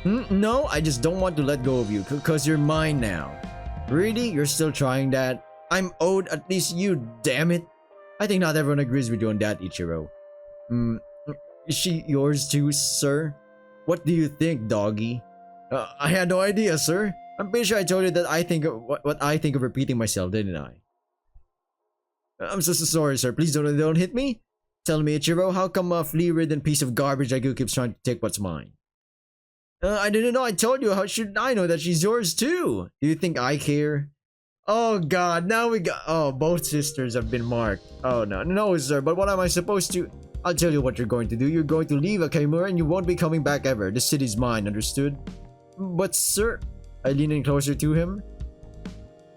No, I just don't want to let go of you, cause you're mine now. Really? You're still trying that? I'm owed at least you, damn it. I think not everyone agrees with you on that, Ichiro. Is she yours too, sir? What do you think, doggy? I had no idea, sir. I'm pretty sure I told you that I think of what I think of repeating myself, didn't I? I'm so sorry, sir. Please don't hit me. Tell me, Ichiro, how come a flea-ridden piece of garbage like you keeps trying to take what's mine? I didn't know. I told you. How should I know that she's yours too? Do you think I care? Oh god, now we got... Oh, both sisters have been marked. Oh no. No, sir, but what am I supposed to... I'll tell you what you're going to do. You're going to leave Akamura and you won't be coming back ever. The city's mine, understood? But sir... I lean in closer to him.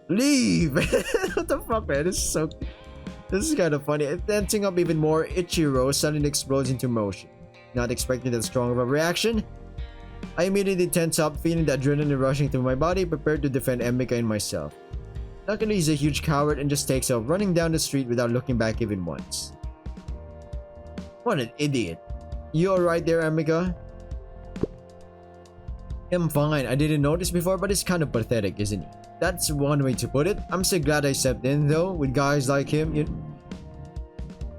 Leave! What the fuck, man? This is kind of funny. Tensing up even more, Ichiro suddenly explodes into motion. Not expecting that strong of a reaction, I immediately tense up, feeling the adrenaline rushing through my body, prepared to defend Emika and myself. Luckily, he's a huge coward and just takes off, running down the street without looking back even once. What an idiot. You alright there, Emika? I'm fine. I didn't notice before, but it's kind of pathetic, isn't it? That's one way to put it. I'm so glad I stepped in, though. With guys like him,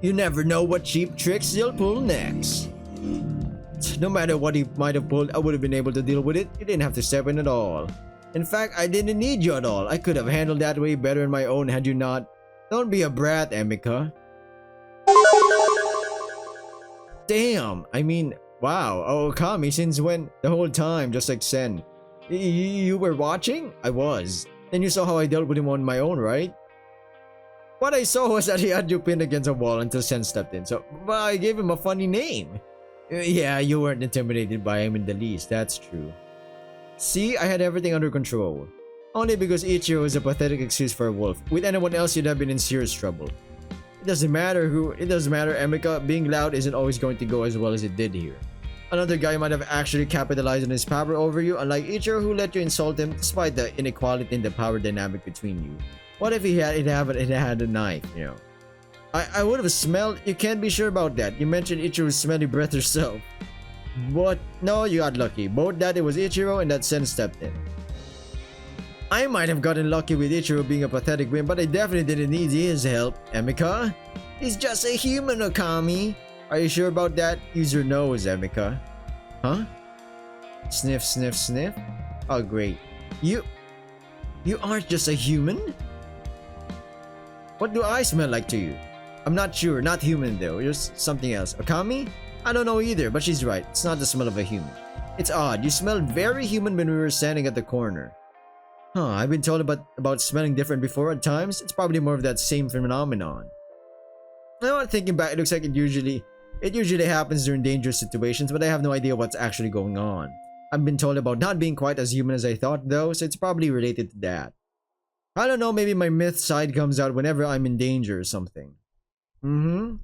you never know what cheap tricks he'll pull next. No matter what he might have pulled, I would have been able to deal with it. You didn't have to step in at all. In fact, I didn't need you at all. I could have handled that way better on my own had you not. Don't be a brat, Emika. Damn, I mean, wow. Oh, Okami, since when? The whole time, just like Sen. You were watching? I was. Then you saw how I dealt with him on my own, right? What I saw was that he had you pinned against a wall until Sen stepped in. So, well, I gave him a funny name. Yeah, you weren't intimidated by him in the least, that's true. See, I had everything under control. Only because Ichiro is a pathetic excuse for a wolf. With anyone else, you'd have been in serious trouble. It doesn't matter, Emika. Being loud isn't always going to go as well as it did here. Another guy might have actually capitalized on his power over you, unlike Ichiro who let you insult him despite the inequality in the power dynamic between you. What if he had a knife, you know? I would have smelled. You can't be sure about that. You mentioned Ichiro's smelly breath yourself. But no, you got lucky. Both that it was Ichiro and that Sen stepped in. I might have gotten lucky with Ichiro being a pathetic wimp, but I definitely didn't need his help, Emika. He's just a human, Okami. Are you sure about that? Use your nose, Emika. Huh? Sniff, sniff, sniff. Oh, great. You aren't just a human? What do I smell like to you? I'm not sure. Not human though. Just something else. Okami? I don't know either, but she's right. It's not the smell of a human. It's odd. You smelled very human when we were standing at the corner. Huh, I've been told about smelling different before at times. It's probably more of that same phenomenon. Now, thinking back, it looks like it usually happens during dangerous situations, but I have no idea what's actually going on. I've been told about not being quite as human as I thought though, so it's probably related to that. I don't know, maybe my myth side comes out whenever I'm in danger or something. Human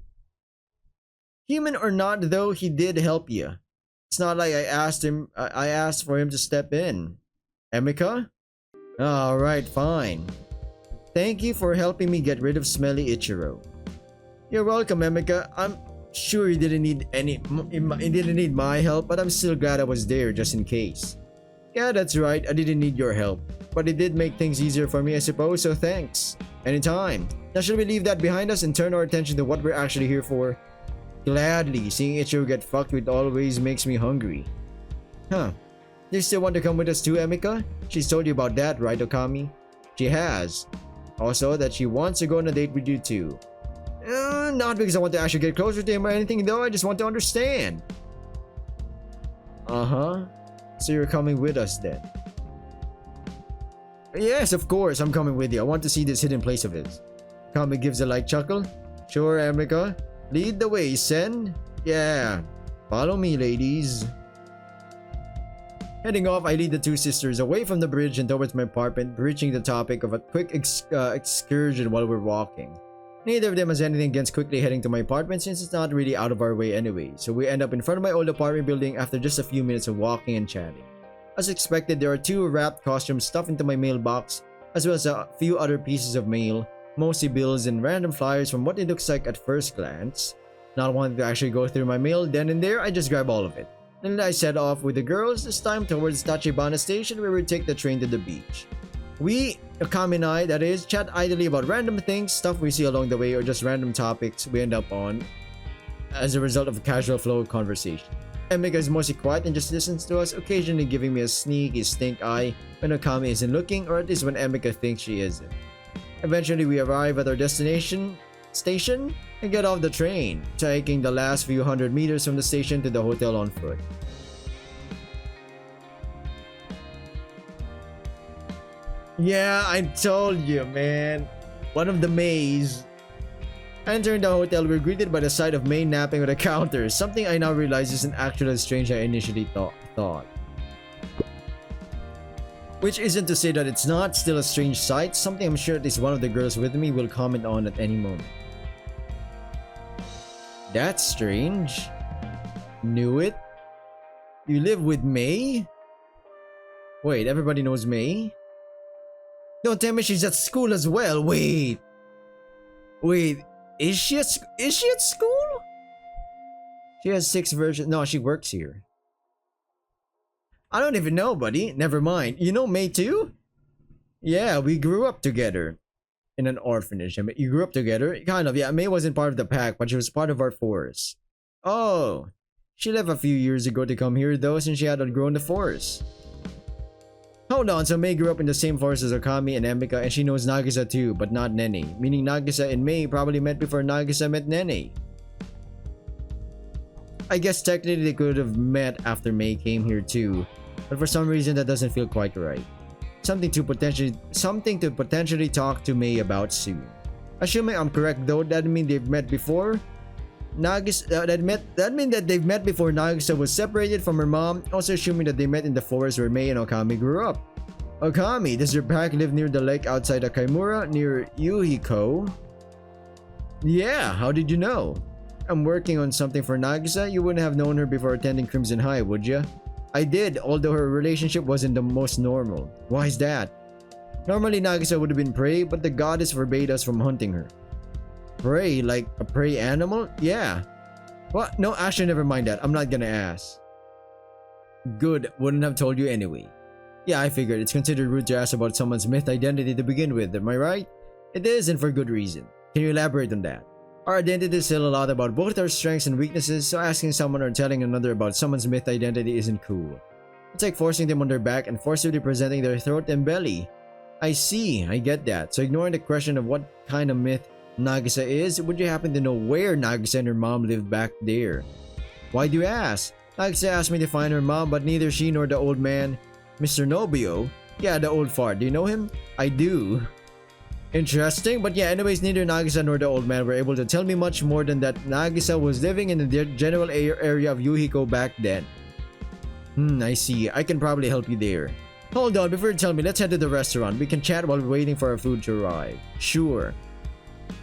or not though, he did help you. It's not like I asked for him to step in. Emika? Alright, fine. Thank you for helping me get rid of smelly Ichiro. You're welcome, Emika. I'm sure you didn't need my help, but I'm still glad I was there just in case. Yeah, that's right, I didn't need your help. But it did make things easier for me, I suppose, so thanks. Anytime. Now should we leave that behind us and turn our attention to what we're actually here for? Gladly. Seeing Ichiro get fucked with always makes me hungry. Huh. Do you still want to come with us too, Emika? She's told you about that, right, Okami? She has. Also, that she wants to go on a date with you too. Not because I want to actually get closer to him or anything though, I just want to understand. Uh-huh. So you're coming with us then? Yes, of course, I'm coming with you. I want to see this hidden place of his. Okami gives a light chuckle. Sure, Emika. Lead the way, Sen. Yeah. Follow me, ladies. Heading off, I lead the two sisters away from the bridge and towards my apartment, breaching the topic of a quick excursion while we're walking. Neither of them has anything against quickly heading to my apartment since it's not really out of our way anyway, so we end up in front of my old apartment building after just a few minutes of walking and chatting. As expected, there are two wrapped costumes stuffed into my mailbox, as well as a few other pieces of mail, mostly bills and random flyers from what it looks like at first glance. Not wanting to actually go through my mail then and there, I just grab all of it. Then I set off with the girls, this time towards Tachibana Station where we take the train to the beach. We, Okami and I, that is, chat idly about random things, stuff we see along the way, or just random topics we end up on as a result of a casual flow of conversation. Emika is mostly quiet and just listens to us, occasionally giving me a sneaky stink eye when Okami isn't looking, or at least when Emika thinks she isn't. Eventually we arrive at our destination station and get off the train, taking the last few hundred meters from the station to the hotel on foot. Yeah, I told you, man. One of the Mays. Entering the hotel, we're greeted by the sight of May napping on the counter, something I now realize isn't actually as strange as I initially thought. Which isn't to say that it's not still a strange sight, something I'm sure at least one of the girls with me will comment on at any moment. That's strange. Knew it? You live with May? Wait, everybody knows May? Don't tell me she's at school as well. Wait, is she at school? She has 6 versions. No, she works here. I don't even know, buddy. Never mind. You know May too? Yeah, we grew up together in an orphanage. I mean, you grew up together? Kind of, yeah. May wasn't part of the pack, but she was part of our force. Oh, she left a few years ago to come here though, since she had outgrown the force. Hold on, so May grew up in the same forest as Okami and Emika, and she knows Nagisa too, but not Nene. Meaning Nagisa and May probably met before Nagisa met Nene. I guess technically they could have met after May came here too, but for some reason that doesn't feel quite right. Something to potentially talk to May about soon. Assuming I'm correct though, that means they've met before. That means that they've met before Nagisa was separated from her mom, also assuming that they met in the forest where May and Okami grew up. Okami, does your pack live near the lake outside Akaimura, near Yuhiko? Yeah, how did you know? I'm working on something for Nagisa. You wouldn't have known her before attending Crimson High, would ya? I did, although her relationship wasn't the most normal. Why is that? Normally Nagisa would have been prey, but the goddess forbade us from hunting her. Prey? Like a prey animal? Yeah. What? No, actually never mind that. I'm not gonna ask. Good, wouldn't have told you anyway. Yeah, I figured. It's considered rude to ask about someone's myth identity to begin with, am I right? It is, and for good reason. Can you elaborate on that? Our identity is still a lot about both our strengths and weaknesses, so asking someone or telling another about someone's myth identity isn't cool. It's like forcing them on their back and forcibly presenting their throat and belly. I see, I get that. So ignoring the question of what kind of myth Nagisa is, would you happen to know where Nagisa and her mom lived back there? Why do you ask? Nagisa asked me to find her mom, but neither she nor the old man, Mr. Nobio, yeah, the old fart, do you know him? I do. Interesting, but yeah, anyways, neither Nagisa nor the old man were able to tell me much more than that Nagisa was living in the general area of Yuhiko back then. I see. I can probably help you there. Hold on, before you tell me, let's head to the restaurant. We can chat while we're waiting for our food to arrive. Sure.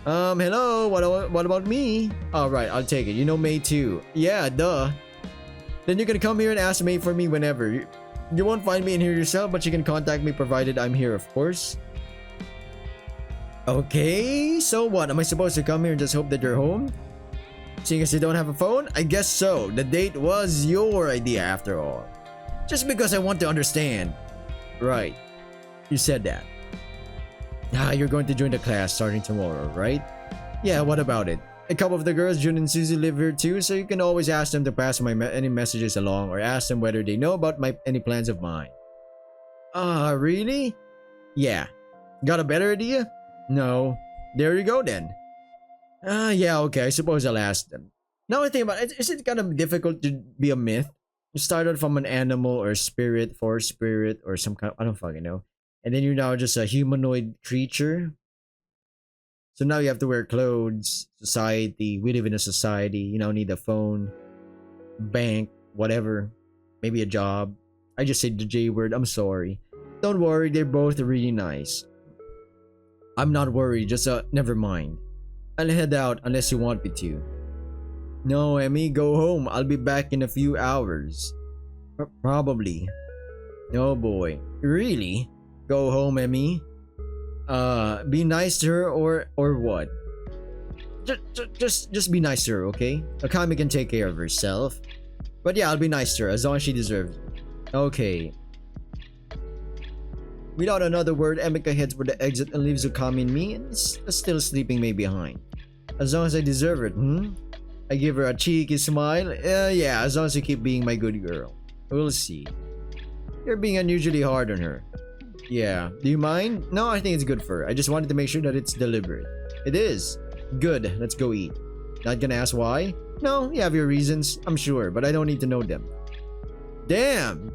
Hello, what about me? Alright, I'll take it. You know May too. Yeah, duh. Then you can come here and ask May for me whenever. You won't find me in here yourself, but you can contact me provided I'm here, of course. Okay, so what? Am I supposed to come here and just hope that you're home? Seeing as you don't have a phone? I guess so. The date was your idea after all. Just because I want to understand. Right. You said that. You're going to join the class starting tomorrow, right? Yeah, what about it? A couple of the girls, Jun and Suzy, live here too, so you can always ask them to pass any messages along or ask them whether they know about any plans of mine. Really? Yeah. Got a better idea? No. There you go then. Yeah, okay, I suppose I'll ask them. Now I think about it, is it kind of difficult to be a myth? You started from an animal or spirit, forest spirit, or some kind of, I don't fucking know. And then you're now just a humanoid creature. So now you have to wear clothes, society, we live in a society, you know, need a phone, bank, whatever. Maybe a job. I just said the J word, I'm sorry. Don't worry, they're both really nice. I'm not worried, just never mind. I'll head out unless you want me to. No, Emmy, go home. I'll be back in a few hours. Probably. Oh boy. Really? Go home, Emmy? Be nice to her or what? Just be nice to her, okay? Okami can take care of herself. But yeah, I'll be nice to her as long as she deserves it. Okay. Without another word, Emika heads for the exit and leaves Okami and me and is still sleeping May behind. As long as I deserve it, I give her a cheeky smile. Yeah, as long as you keep being my good girl. We'll see. You're being unusually hard on her. Yeah, do you mind? No, I think it's good for her. I just wanted to make sure that it's deliberate. It is. Good, let's go eat. Not gonna ask why? No, you have your reasons, I'm sure, but I don't need to know them. Damn!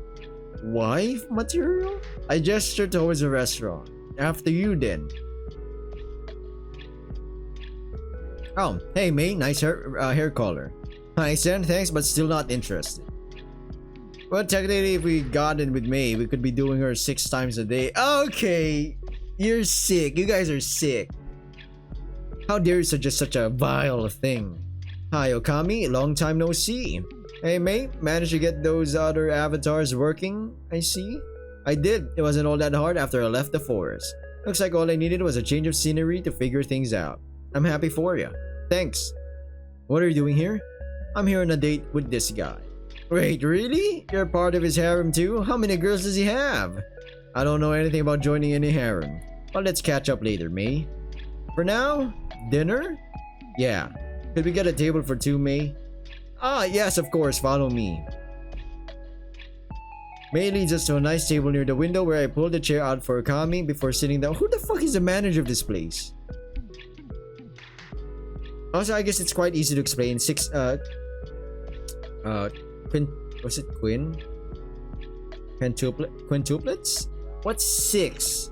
Wife material? I gestured towards the restaurant. After you then. Oh, hey May, nice hair color. I said thanks, but still not interested. Well, technically, if we got in with May, we could be doing her 6 times a day. Okay, you're sick. You guys are sick. How dare you suggest such a vile thing? Hi, Okami. Long time no see. Hey, May. Managed to get those other avatars working, I see? I did. It wasn't all that hard after I left the forest. Looks like all I needed was a change of scenery to figure things out. I'm happy for you. Thanks. What are you doing here? I'm here on a date with this guy. Wait, really? You're part of his harem too? How many girls does he have? I don't know anything about joining any harem. But let's catch up later, May. For now, dinner? Yeah. Could we get a table for 2, May? Yes, of course. Follow me. May leads us to a nice table near the window where I pulled the chair out for Okami before sitting down. Who the fuck is the manager of this place? Also, I guess it's quite easy to explain. Was it Quinn? Quintuplets? What's 6?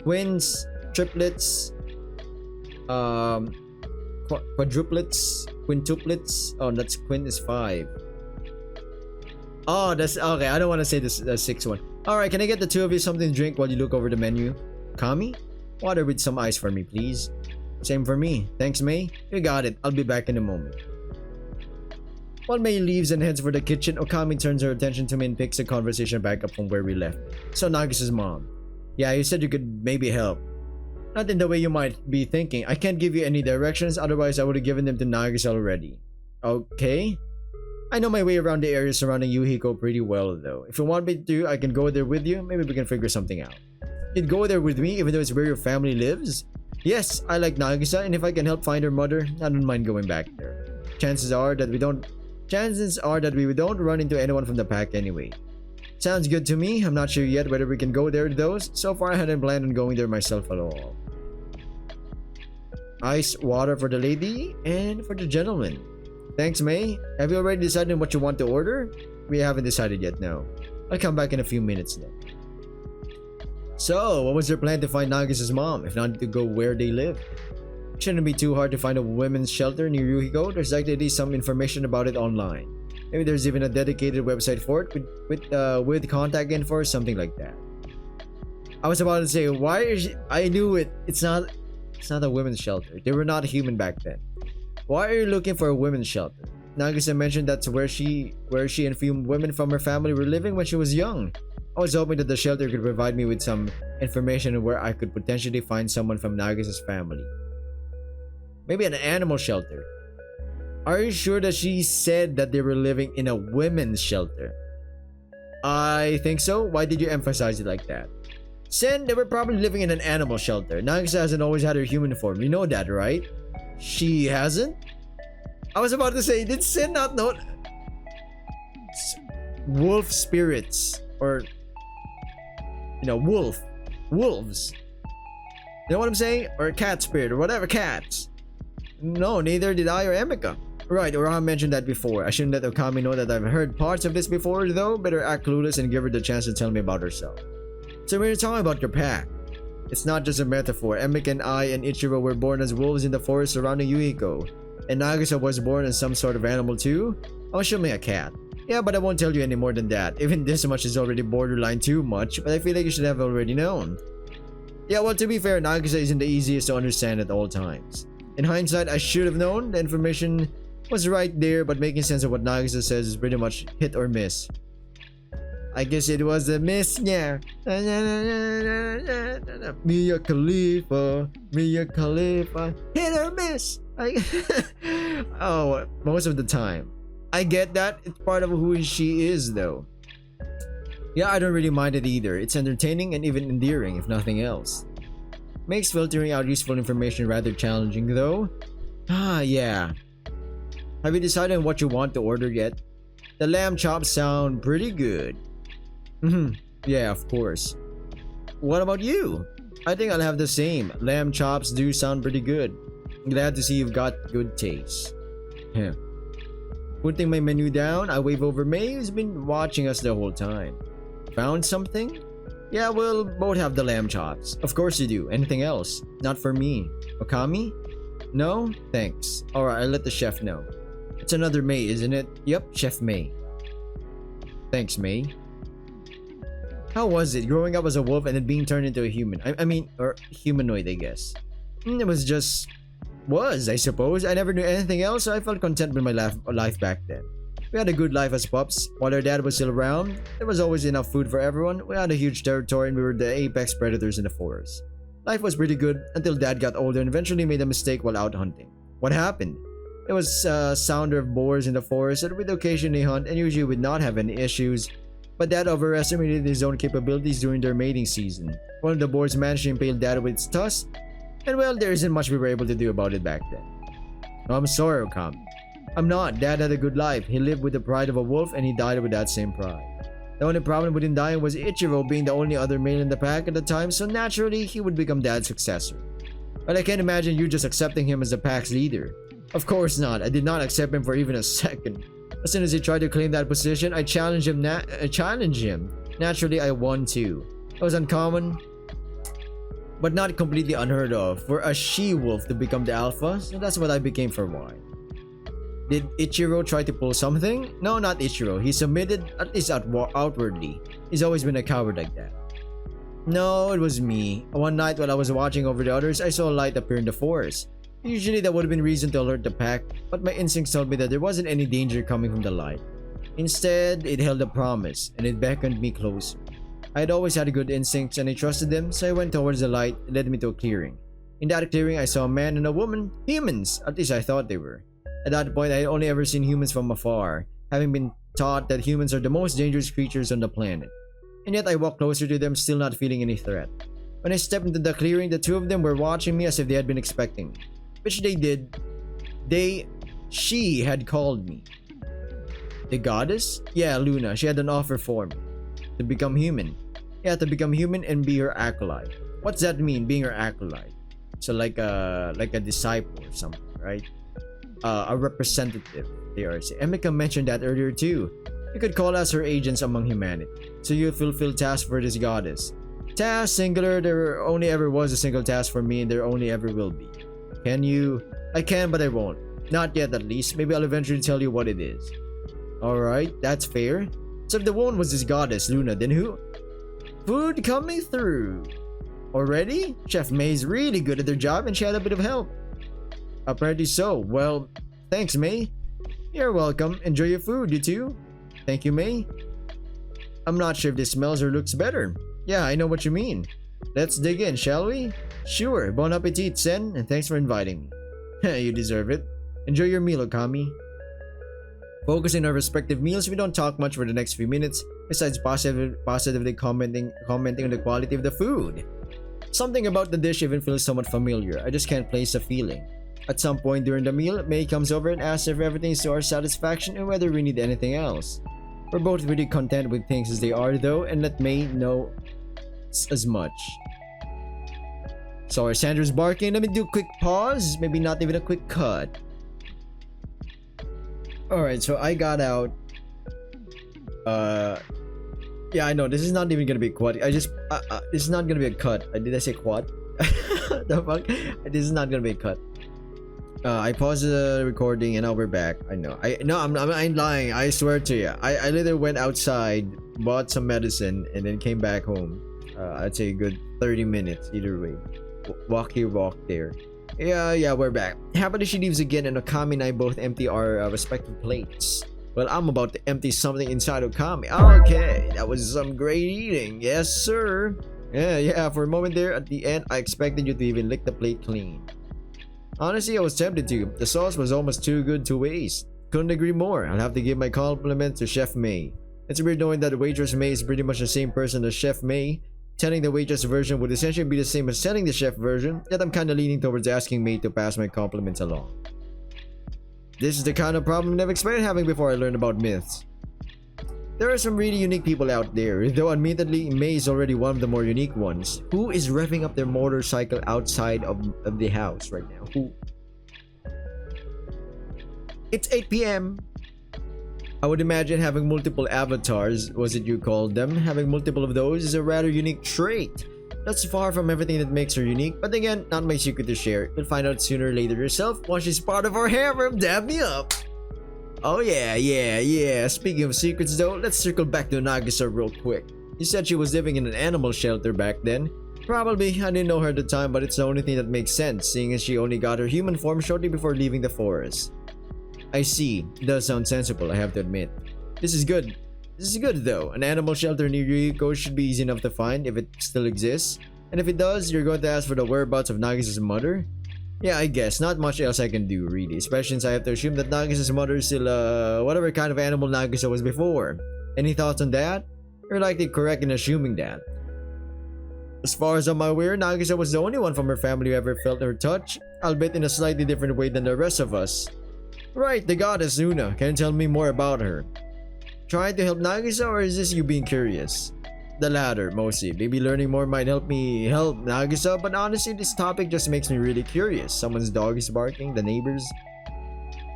Twins, triplets, quadruplets, quintuplets. Oh, that's quint is 5. Oh, that's okay. I don't want to say this the 6th one. All right, can I get the 2 of you something to drink while you look over the menu? Kami, water with some ice for me, please. Same for me. Thanks, May. You got it. I'll be back in a moment. While May leaves and heads for the kitchen, Okami turns her attention to me and picks the conversation back up from where we left. So Nagisa's mom. Yeah, you said you could maybe help. Not in the way you might be thinking. I can't give you any directions, otherwise I would have given them to Nagisa already. Okay? I know my way around the area surrounding Yuhiko pretty well though. If you want me to, I can go there with you. Maybe we can figure something out. You'd go there with me even though it's where your family lives? Yes, I like Nagisa, and if I can help find her mother, I don't mind going back there. Chances are that we don't run into anyone from the pack anyway. Sounds good to me. I'm not sure yet whether we can go there though. So far I hadn't planned on going there myself at all. Ice water for the lady and for the gentleman. Thanks, May. Have you already decided what you want to order? We haven't decided yet, no. I'll come back in a few minutes then. So, what was their plan to find Nagisa's mom, if not to go where they live? Shouldn't be too hard to find a women's shelter near Yuhiko. There's likely to be some information about it online. Maybe there's even a dedicated website for it with contact info or something like that. I was about to say, why is she, I knew it. It's not a women's shelter. They were not human back then. Why are you looking for a women's shelter? Nagisa mentioned that's where she and a few women from her family were living when she was young. I was hoping that the shelter could provide me with some information on where I could potentially find someone from Nagisa's family. Maybe an animal shelter. Are you sure that she said that they were living in a women's shelter? I think so. Why did you emphasize it like that? Sen, they were probably living in an animal shelter. Nagisa hasn't always had her human form. You know that, right? She hasn't? I was about to say, did Sen not know? Wolf spirits. Or, you know, wolves. You know what I'm saying? Or a cat spirit or whatever, cats. No, neither did I or Emika. Right, Orhan mentioned that before. I shouldn't let Okami know that I've heard parts of this before though. Better act clueless and give her the chance to tell me about herself. So when you're talking about your pack, it's not just a metaphor. Emika and I and Ichiro were born as wolves in the forest surrounding Yuhiko. And Nagisa was born as some sort of animal too? I'm assuming a cat. Yeah, but I won't tell you any more than that. Even this much is already borderline too much, but I feel like you should have already known. Yeah, well, to be fair, Nagisa isn't the easiest to understand at all times. In hindsight, I should have known. The information was right there, but making sense of what Nagisa says is pretty much hit or miss. I guess it was a miss, yeah. Mia Khalifa, hit or miss. Oh, most of the time. I get that. It's part of who she is, though. Yeah, I don't really mind it either. It's entertaining and even endearing, if nothing else. Makes filtering out useful information rather challenging, though. Ah, yeah. Have you decided on what you want to order yet? The lamb chops sound pretty good. Yeah, of course. What about you? I think I'll have the same. Lamb chops do sound pretty good. Glad to see you've got good taste. Yeah. Putting my menu down, I wave over May, who's been watching us the whole time. Found something? Yeah, we'll both have the lamb chops. Of course you do. Anything else? Not for me. Okami? No? Thanks. Alright, I'll let the chef know. It's another May, isn't it? Yep, Chef May. Thanks, May. How was it, growing up as a wolf and then being turned into a human? I mean, or humanoid, I guess. It was just... I suppose. I never knew anything else, so I felt content with my life back then. We had a good life as pups. While our dad was still around, there was always enough food for everyone. We had a huge territory and we were the apex predators in the forest. Life was pretty good until dad got older and eventually made a mistake while out hunting. What happened? It was a sounder of boars in the forest that we'd occasionally hunt and usually would not have any issues. But dad overestimated his own capabilities during their mating season. One of the boars managed to impale dad with its tusk. And well, there isn't much we were able to do about it back then. No, I'm sorry, Okami. I'm not. Dad had a good life. He lived with the pride of a wolf and he died with that same pride. The only problem with him dying was Ichiro being the only other male in the pack at the time, so naturally he would become dad's successor. But I can't imagine you just accepting him as the pack's leader. Of course not. I did not accept him for even a second. As soon as he tried to claim that position, I challenged him. Naturally, I won too. It was uncommon, but not completely unheard of, for a she-wolf to become the alpha, so that's what I became for a while. Did Ichiro try to pull something? No, not Ichiro. He submitted, at least outwardly. He's always been a coward like that. No, it was me. One night while I was watching over the others, I saw a light appear in the forest. Usually that would have been reason to alert the pack, but my instincts told me that there wasn't any danger coming from the light. Instead, it held a promise, and it beckoned me closer. I had always had good instincts and I trusted them, so I went towards the light. It led me to a clearing. In that clearing, I saw a man and a woman. Humans! At least I thought they were. At that point, I had only ever seen humans from afar, having been taught that humans are the most dangerous creatures on the planet. And yet I walked closer to them, still not feeling any threat. When I stepped into the clearing, the two of them were watching me as if they had been expecting me. Which they did. She had called me. The goddess? Yeah, Luna. She had an offer for me. To become human. Yeah, to become human and be her acolyte. What's that mean, being her acolyte? So like a disciple or something, right? A representative. They are. Emeka mentioned that earlier too. You could call us her agents among humanity. So you fulfill tasks for this goddess. Task singular, there only ever was a single task for me and there only ever will be. Can you? I can, but I won't. Not yet at least. Maybe I'll eventually tell you what it is. Alright, that's fair. So if the one was this goddess, Luna, then who? Food coming through. Already? Chef May's really good at their job and she had a bit of help. Apparently so. Well, thanks, May. You're welcome. Enjoy your food, you too. Thank you, May. I'm not sure if this smells or looks better. Yeah, I know what you mean. Let's dig in, shall we? Sure. Bon appetit, Sen, and thanks for inviting me. You deserve it. Enjoy your meal, Okami. Focusing on our respective meals, we don't talk much for the next few minutes, besides positively commenting on the quality of the food. Something about the dish even feels somewhat familiar. I just can't place a feeling. At some point during the meal, May comes over and asks if everything is to our satisfaction and whether we need anything else. We're both really content with things as they are though, and let May know as much. Sorry, Sandra's barking. Let me do a quick pause. Maybe not even a quick cut. Alright, so I got out. Yeah, I know. This is not even gonna be a quad. This is not gonna be a cut. Did I say quad? The fuck? This is not gonna be a cut. I paused the recording and now we're back. I know. I'm lying. I swear to you. I literally went outside, bought some medicine, and then came back home. I'd say a good 30 minutes either way. Walk here, walk there. Yeah, we're back. Happily she leaves again and Okami and I both empty our respective plates. Well, I'm about to empty something inside Okami. Okay, that was some great eating. Yes, sir. Yeah, for a moment there at the end, I expected you to even lick the plate clean. Honestly, I was tempted to. The sauce was almost too good to waste. Couldn't agree more. I'll have to give my compliment to Chef May. It's weird knowing that waitress May is pretty much the same person as Chef May. Telling the waitress version would essentially be the same as telling the chef version, yet I'm kinda leaning towards asking May to pass my compliments along. This is the kind of problem I never expected having before I learned about myths. There are some really unique people out there, though admittedly May is already one of the more unique ones. Who is revving up their motorcycle outside of the house right now? Who? It's 8 PM. I would imagine having multiple avatars, was it you called them? Having multiple of those is a rather unique trait. That's far from everything that makes her unique, but again, not my secret to share. You'll find out sooner or later yourself once she's part of our harem. Dab me up! Oh yeah. Speaking of secrets though, let's circle back to Nagisa real quick. You said she was living in an animal shelter back then. Probably, I didn't know her at the time, but it's the only thing that makes sense, seeing as she only got her human form shortly before leaving the forest. I see. It does sound sensible, I have to admit. This is good. This is good though. An animal shelter near Yuiko should be easy enough to find if it still exists. And if it does, you're going to ask for the whereabouts of Nagisa's mother? Yeah, I guess. Not much else I can do, really. Especially since I have to assume that Nagisa's mother is still, whatever kind of animal Nagisa was before. Any thoughts on that? You're likely correct in assuming that. As far as I'm aware, Nagisa was the only one from her family who ever felt her touch, albeit in a slightly different way than the rest of us. Right, the goddess Luna. Can you tell me more about her? Trying to help Nagisa, or is this you being curious? The latter, mostly. Maybe learning more might help me help Nagisa, but honestly, this topic just makes me really curious. Someone's dog is barking, the neighbors.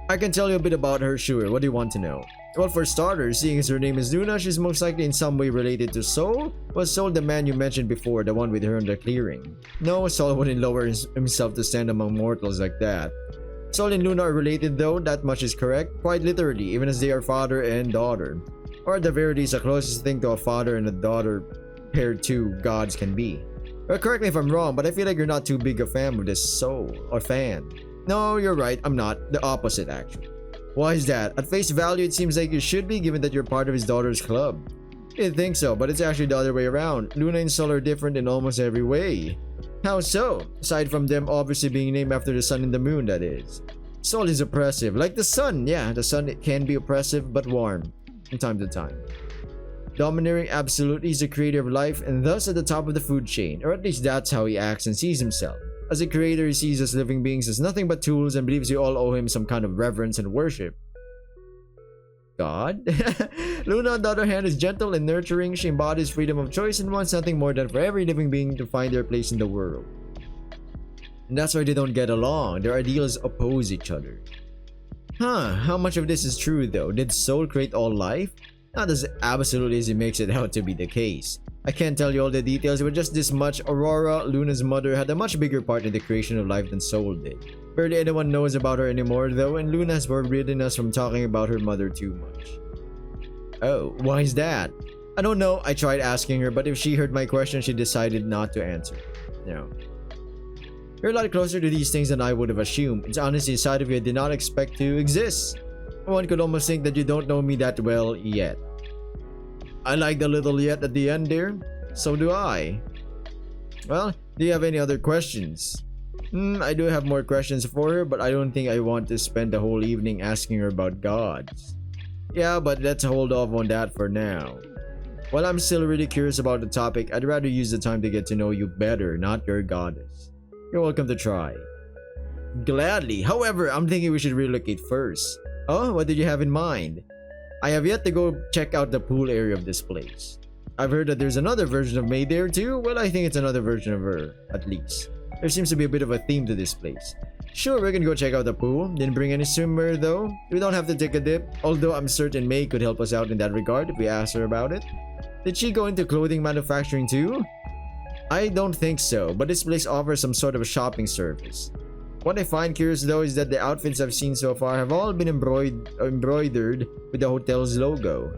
I can tell you a bit about her, sure. What do you want to know? Well, for starters, seeing as her name is Luna, she's most likely in some way related to Sol. Was Sol the man you mentioned before, the one with her in the clearing? No, Sol wouldn't lower himself to stand among mortals like that. Sol and Luna are related though, that much is correct, quite literally, even as they are father and daughter. Or at the very least, the closest thing to a father and a daughter paired two gods can be. Well, correct me if I'm wrong, but I feel like you're not too big a fan of this Sol, or fan. No, you're right, I'm not. The opposite, actually. Why is that? At face value, it seems like you should be, given that you're part of his daughter's club. You'd think so, but it's actually the other way around. Luna and Sol are different in almost every way. How so? Aside from them obviously being named after the sun and the moon, that is. Sol is oppressive, like the sun. Yeah, the sun can be oppressive but warm from time to time. Domineering absolutely, he's the creator of life and thus at the top of the food chain, or at least that's how he acts and sees himself. As a creator, he sees us living beings as nothing but tools and believes we all owe him some kind of reverence and worship. God? Luna, on the other hand, is gentle and nurturing. She embodies freedom of choice and wants nothing more than for every living being to find their place in the world. And that's why they don't get along. Their ideals oppose each other. How much of this is true though? Did Soul create all life? Not as absolutely as he makes it out to be the case. I can't tell you all the details, but just this much: Aurora, Luna's mother, had a much bigger part in the creation of life than Soul did. Barely anyone knows about her anymore though, and Luna has forbidden us from talking about her mother too much. Oh, why is that? I don't know. I tried asking her, but if she heard my question, she decided not to answer. No. You're a lot closer to these things than I would have assumed. It's honestly a side of you I did not expect to exist. One could almost think that you don't know me that well yet. I like the little yet at the end there. So do I. Well, do you have any other questions? I do have more questions for her, but I don't think I want to spend the whole evening asking her about gods. Yeah, but let's hold off on that for now. While I'm still really curious about the topic, I'd rather use the time to get to know you better, not your goddess. You're welcome to try. Gladly. However, I'm thinking we should relocate first. Oh, what did you have in mind? I have yet to go check out the pool area of this place. I've heard that there's another version of May there too. Well, I think it's another version of her, at least. There seems to be a bit of a theme to this place. Sure, we can go check out the pool. Didn't bring any swimwear though. We don't have to take a dip, although I'm certain May could help us out in that regard if we ask her about it. Did she go into clothing manufacturing too? I don't think so, but this place offers some sort of shopping service. What I find curious though is that the outfits I've seen so far have all been embroidered with the hotel's logo.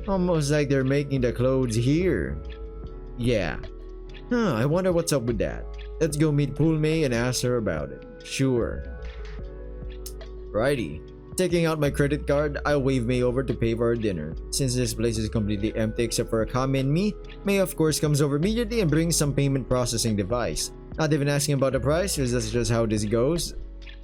Almost like they're making the clothes here. Yeah. I wonder what's up with that. Let's go meet Pool May and ask her about it. Sure. Righty. Taking out my credit card, I'll wave May over to pay for our dinner. Since this place is completely empty except for OKAMI and me, May of course comes over immediately and brings some payment processing device. Not even asking about the price, because that's just how this goes.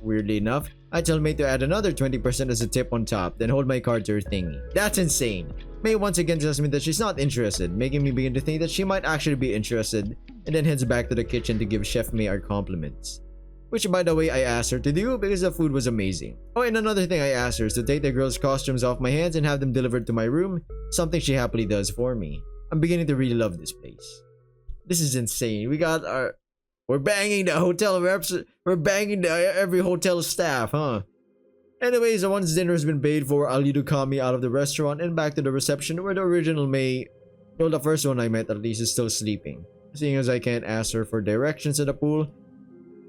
Weirdly enough, I tell May to add another 20% as a tip on top, then hold my card to her thingy. That's insane. May once again tells me that she's not interested, making me begin to think that she might actually be interested, and then heads back to the kitchen to give Chef May our compliments. Which, by the way, I asked her to do because the food was amazing. Oh, and another thing I asked her is to take the girls' costumes off my hands and have them delivered to my room, something she happily does for me. I'm beginning to really love this place. This is insane. We're banging the hotel reps. We're banging every hotel staff, huh? Anyways, once dinner has been paid for, I'll lead OKAMI out of the restaurant and back to the reception where the original May, well, the first one I met at least, is still sleeping. Seeing as I can't ask her for directions to the pool,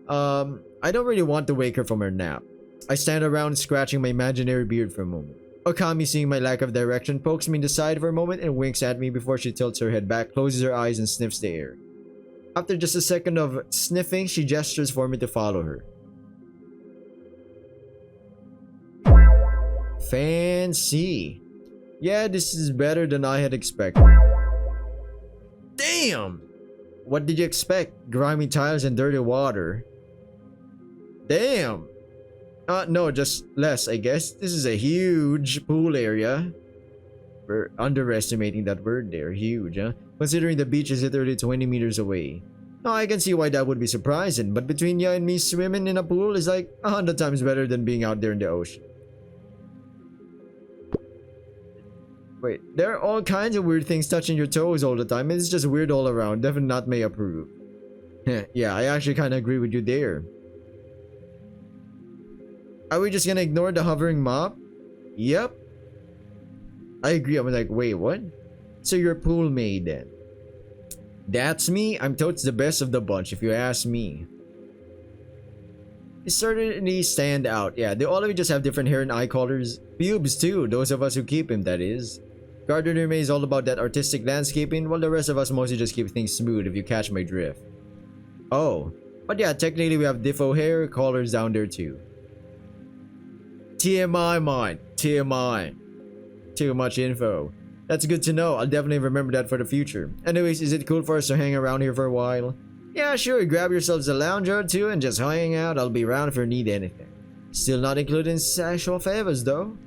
I don't really want to wake her from her nap. I stand around scratching my imaginary beard for a moment. OKAMI, seeing my lack of direction, pokes me in the side for a moment and winks at me before she tilts her head back, closes her eyes, and sniffs the air. After just a second of sniffing, she gestures for me to follow her. Fancy. Yeah, this is better than I had expected. Damn! What did you expect? Grimy tiles and dirty water. Damn! No, just less, I guess. This is a huge pool area. We're underestimating that word there. Huge, huh? Considering the beach is literally 20 meters away. Now, I can see why that would be surprising, but between you and me, swimming in a pool is like 100 times better than being out there in the ocean. Wait, there are all kinds of weird things touching your toes all the time. It's just weird all around. Definitely not May approved. Yeah, I actually kind of agree with you there. Are we just gonna ignore the hovering mop? Yep. I agree. I was like, wait, what? So you're Pool May then? That's me. I'm totes the best of the bunch, if you ask me. You certainly stand out. Yeah, they all of you just have different hair and eye colors. Pubes too, those of us who keep him, that is. Gardener May is all about that artistic landscaping, while the rest of us mostly just keep things smooth, if you catch my drift. Oh, but yeah, technically we have diffo hair colors down there too. TMI, mine. TMI. Too much info. That's good to know. I'll definitely remember that for the future. Anyways, is it cool for us to hang around here for a while? Yeah, sure. Grab yourselves a lounge or two and just hang out. I'll be around if you need anything. Still not including sexual favors, though.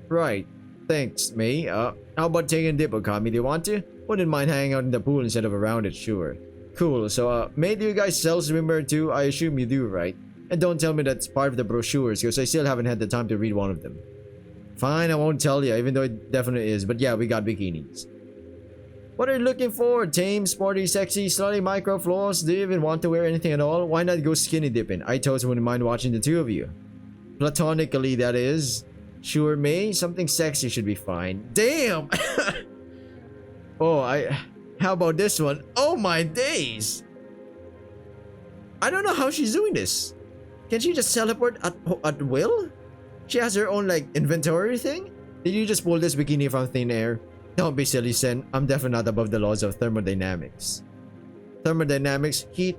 Right. thanks, May. How about taking a dip, Okami? Do you want to? Wouldn't mind hanging out in the pool instead of around it, sure. Cool. So, May, do you guys sell swimwear too? I assume you do, right? And don't tell me that's part of the brochures, because I still haven't had the time to read one of them. Fine, I won't tell you, even though it definitely is. But yeah, we got bikinis. What are you looking for? Tame, sporty, sexy, slutty, micro floors? Do you even want to wear anything at all? Why not go skinny dipping? I totally wouldn't mind watching the two of you. Platonically, that is. Sure, May. Something sexy should be fine. Damn! How about this one? Oh my days! I don't know how she's doing this. Can she just teleport at will? She has her own, like, inventory thing? Did you just pull this bikini from thin air? Don't be silly, Sen. I'm definitely not above the laws of thermodynamics. Thermodynamics, heat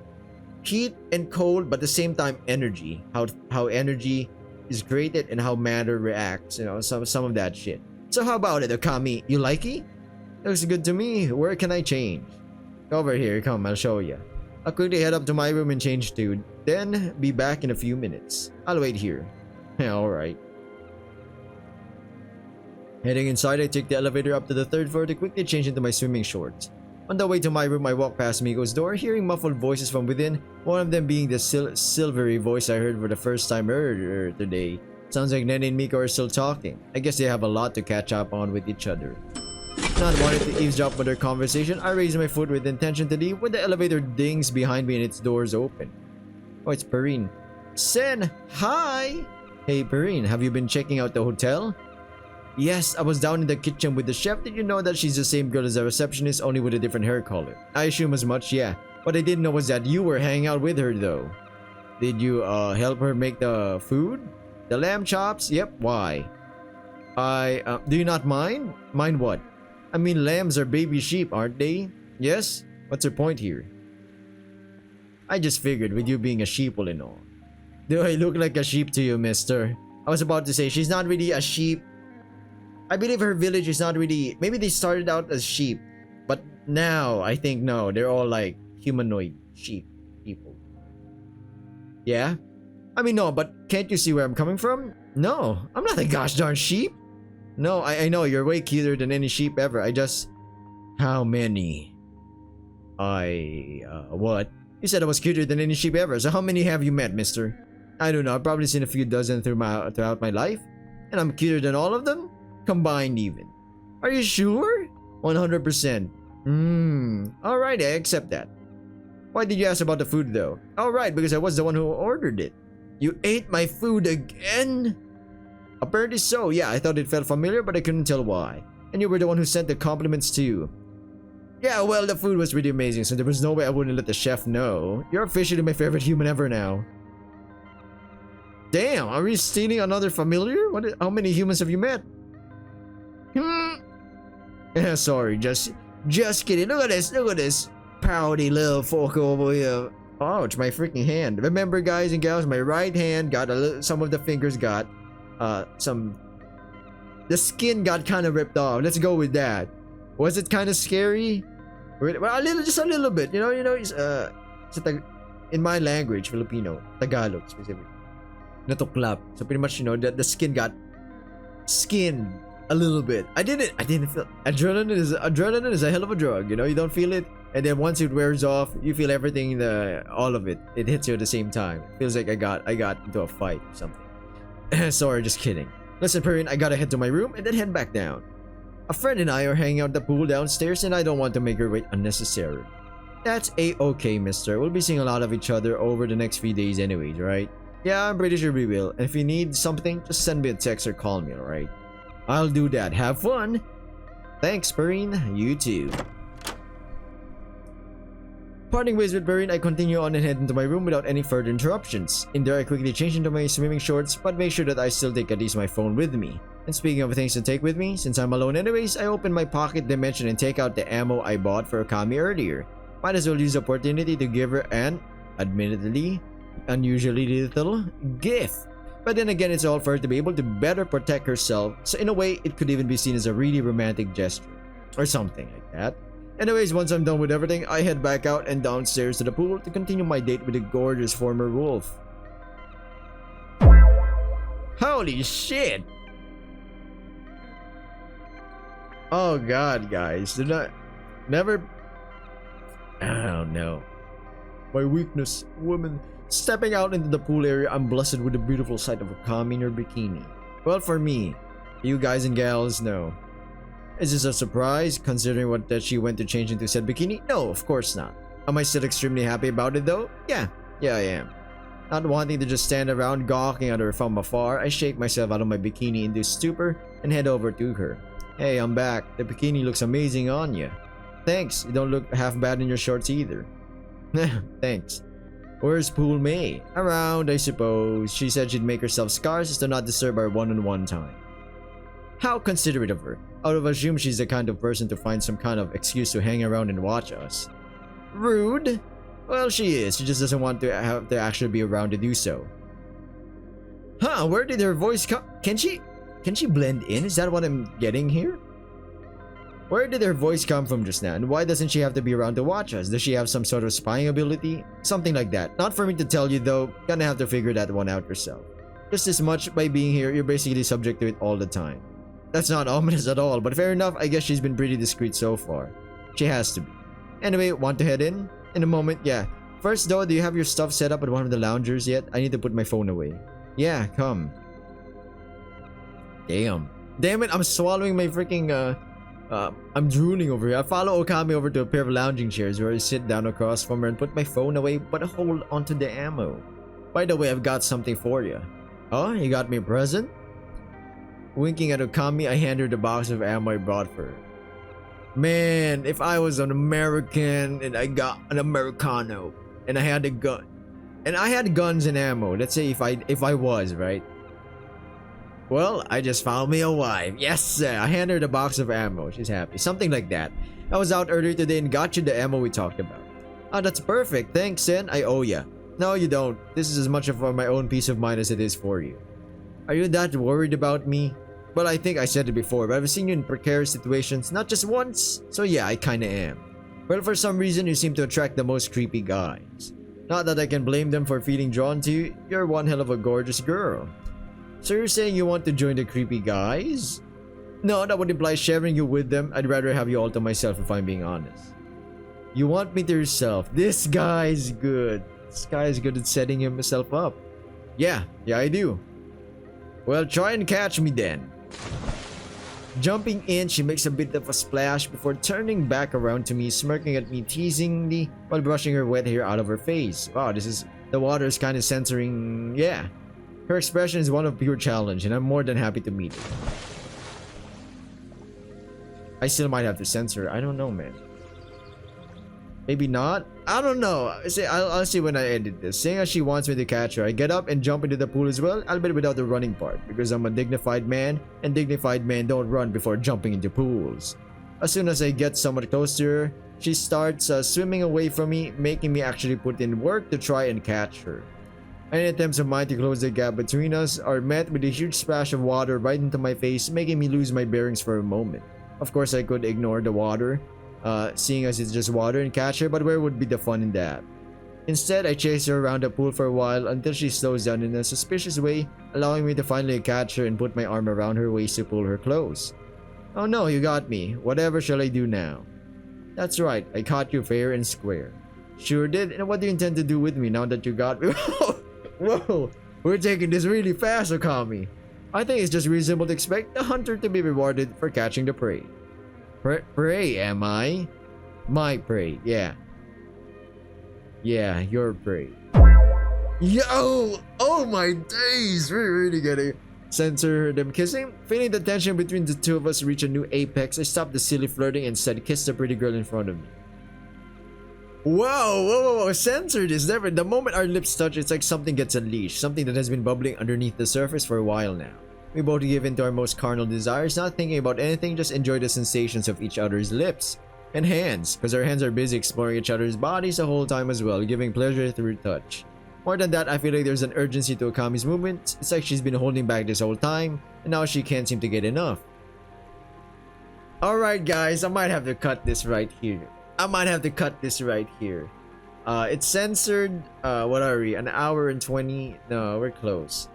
and cold, but at the same time, energy. How energy is created and how matter reacts. You know, some of that shit. So how about it, Okami? You like it? Looks good to me. Where can I change? Over here, come, I'll show you. I'll quickly head up to my room and change, dude. Then be back in a few minutes. I'll wait here. Yeah, alright. Heading inside, I take the elevator up to the 3rd floor to quickly change into my swimming shorts. On the way to my room, I walk past Miko's door, hearing muffled voices from within, one of them being the silvery voice I heard for the first time earlier today. Sounds like Nene and Miko are still talking. I guess they have a lot to catch up on with each other. Not wanting to eavesdrop on their conversation, I raise my foot with intention to leave when the elevator dings behind me and its doors open. Oh, it's Perrine. Sen, hi! Hey Perrine, have you been checking out the hotel? Yes, I was down in the kitchen with the chef. Did you know that she's the same girl as the receptionist, only with a different hair color? I assume as much, yeah. What I didn't know was that you were hanging out with her though. Did you help her make the food? The lamb chops? Yep, why? Do you not mind? Mind what? I mean, lambs are baby sheep, aren't they? Yes? What's your point here? I just figured with you being a sheeple and all. Do I look like a sheep to you, mister? I was about to say, she's not really a sheep. I believe her village is not really... Maybe they started out as sheep. But now, I think no. They're all like humanoid sheep people. Yeah? I mean, no, but can't you see where I'm coming from? No, I'm not a gosh darn sheep. No, I know, you're way cuter than any sheep ever. I just... How many? What? You said I was cuter than any sheep ever. So how many have you met, mister? I don't know, I've probably seen a few dozen throughout my life. And I'm cuter than all of them? Combined even. Are you sure? 100%. Alright, I accept that. Why did you ask about the food though? Alright, because I was the one who ordered it. You ate my food again? Apparently so, yeah, I thought it felt familiar, but I couldn't tell why. And you were the one who sent the compliments too. Yeah, well, the food was really amazing, so there was no way I wouldn't let the chef know. You're officially my favorite human ever now. Damn, are we stealing another familiar? How many humans have you met? Yeah, sorry, just kidding. Look at this pouty little fuck over here. Ouch, my freaking hand. Remember, guys and gals, my right hand got some of the fingers got the skin got kind of ripped off. Let's go with that. Was it kind of scary? Well, just a little bit. You know, it's in my language, Filipino, Tagalog specifically. Natuklap. So pretty much, the skin got skinned a little bit. I didn't feel adrenaline is a hell of a drug. You don't feel it, and then once it wears off, you feel everything. All of it. It hits you at the same time. It feels like I got into a fight or something. Sorry, just kidding. Listen, Perrine, I gotta head to my room and then head back down. A friend and I are hanging out at the pool downstairs, and I don't want to make her wait unnecessarily. That's a-okay, mister. We'll be seeing a lot of each other over the next few days anyways, right? Yeah, I'm pretty sure we will. And if you need something, just send me a text or call me, alright? I'll do that. Have fun! Thanks, Perrine. You too. Parting ways with Perrine, I continue on and head into my room without any further interruptions. In there, I quickly change into my swimming shorts, but make sure that I still take at least my phone with me. And speaking of things to take with me, since I'm alone anyways, I open my pocket dimension and take out the ammo I bought for OKAMI earlier. Might as well use the opportunity to give her an, admittedly, unusually lethal gift. But then again, it's all for her to be able to better protect herself, so in a way, it could even be seen as a really romantic gesture. Or something like that. Anyways, once I'm done with everything, I head back out and downstairs to the pool to continue my date with the gorgeous former wolf. Holy shit! Oh god, guys. Do not... Never... I don't know. My weakness, woman. Stepping out into the pool area, I'm blessed with the beautiful sight of OKAMI in her bikini. Well, for me, you guys and gals know. Is this a surprise, considering what that she went to change into said bikini? No, of course not. Am I still extremely happy about it though? Yeah, I am. Not wanting to just stand around gawking at her from afar, I shake myself out of my bikini into stupor and head over to her. Hey, I'm back. The bikini looks amazing on you. Thanks, you don't look half bad in your shorts either. Thanks. Where's Pool May? Around, I suppose. She said she'd make herself scarce as to not disturb our one-on-one time. How considerate of her. I would assume she's the kind of person to find some kind of excuse to hang around and watch us. Rude? Well, she is. She just doesn't want to have to actually be around to do so. Huh, where did her voice come? Can she blend in? Is that what I'm getting here? Where did her voice come from just now? And why doesn't she have to be around to watch us? Does she have some sort of spying ability? Something like that. Not for me to tell you though. Gonna have to figure that one out yourself. Just as much by being here, you're basically subject to it all the time. That's not ominous at all, but fair enough, I guess she's been pretty discreet so far. She has to be. Anyway, want to head in? In a moment, yeah. First though, do you have your stuff set up at one of the loungers yet? I need to put my phone away. Yeah, come. Damn it, I'm swallowing my freaking, I'm drooling over here. I follow OKAMI over to a pair of lounging chairs where I sit down across from her and put my phone away but hold onto the ammo. By the way, I've got something for you. Oh, you got me a present? Winking at OKAMI, I hand her the box of ammo I brought for her. Man, if I was an American and I got an Americano and I had a gun and I had guns and ammo, let's say if I was, right? Well, I just found me a wife. Yes, sir. I hand her the box of ammo. She's happy. Something like that. I was out earlier today and got you the ammo we talked about. Oh, that's perfect. Thanks, Sen. I owe ya. No, you don't. This is as much for my own peace of mind as it is for you. Are you that worried about me? Well, I think I said it before, but I've seen you in precarious situations, not just once. So yeah, I kinda am. Well, for some reason, you seem to attract the most creepy guys. Not that I can blame them for feeling drawn to you. You're one hell of a gorgeous girl. So you're saying you want to join the creepy guys? No, that would imply sharing you with them. I'd rather have you all to myself if I'm being honest. You want me to yourself. This guy's good. This guy's good at setting himself up. Yeah, I do. Well, try and catch me then. Jumping in, she makes a bit of a splash before turning back around to me, smirking at me teasingly while brushing her wet hair out of her face. Wow, the water is kind of censoring. Yeah. Her expression is one of pure challenge, and I'm more than happy to meet it. I still might have to censor. I don't know, man. Maybe not? I don't know. I'll see when I edit this. Seeing as she wants me to catch her, I get up and jump into the pool as well, albeit without the running part, because I'm a dignified man, and dignified men don't run before jumping into pools. As soon as I get somewhat close to her, she starts swimming away from me, making me actually put in work to try and catch her. Any attempts of mine to close the gap between us are met with a huge splash of water right into my face, making me lose my bearings for a moment. Of course, I could ignore the water, seeing as it's just water, and catch her, but where would be the fun in that? Instead, I chase her around the pool for a while until she slows down in a suspicious way, allowing me to finally catch her and put my arm around her waist to pull her close. Oh no, you got me. Whatever shall I do now? That's right, I caught you fair and square. Sure did, and what do you intend to do with me now that you got me? Whoa, we're taking this really fast, OKAMI. I think it's just reasonable to expect the hunter to be rewarded for catching the prey. Prey, am I? My prey, yeah. Yeah, your prey. Yo! Oh my days! We're really gonna censor them kissing. Feeling the tension between the two of us reach a new apex, I stopped the silly flirting and said, kiss the pretty girl in front of me. Whoa, censor this. Never. The moment our lips touch, it's like something gets unleashed, something that has been bubbling underneath the surface for a while now. We both give in to our most carnal desires, not thinking about anything, just enjoy the sensations of each other's lips and hands, because our hands are busy exploring each other's bodies the whole time as well, giving pleasure through touch. More than that, I feel like there's an urgency to OKAMI's movement. It's like she's been holding back this whole time, and now she can't seem to get enough. Alright guys, I might have to cut this right here. It's censored. What are we? An hour and 20? No, we're close.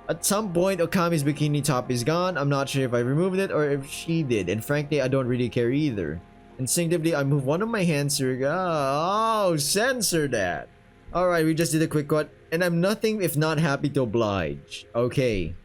At some point, Okami's bikini top is gone. I'm not sure if I removed it or if she did. And frankly, I don't really care either. Instinctively, I move one of my hands to her. Oh, censor that. Alright, we just did a quick cut. And I'm nothing if not happy to oblige. Okay.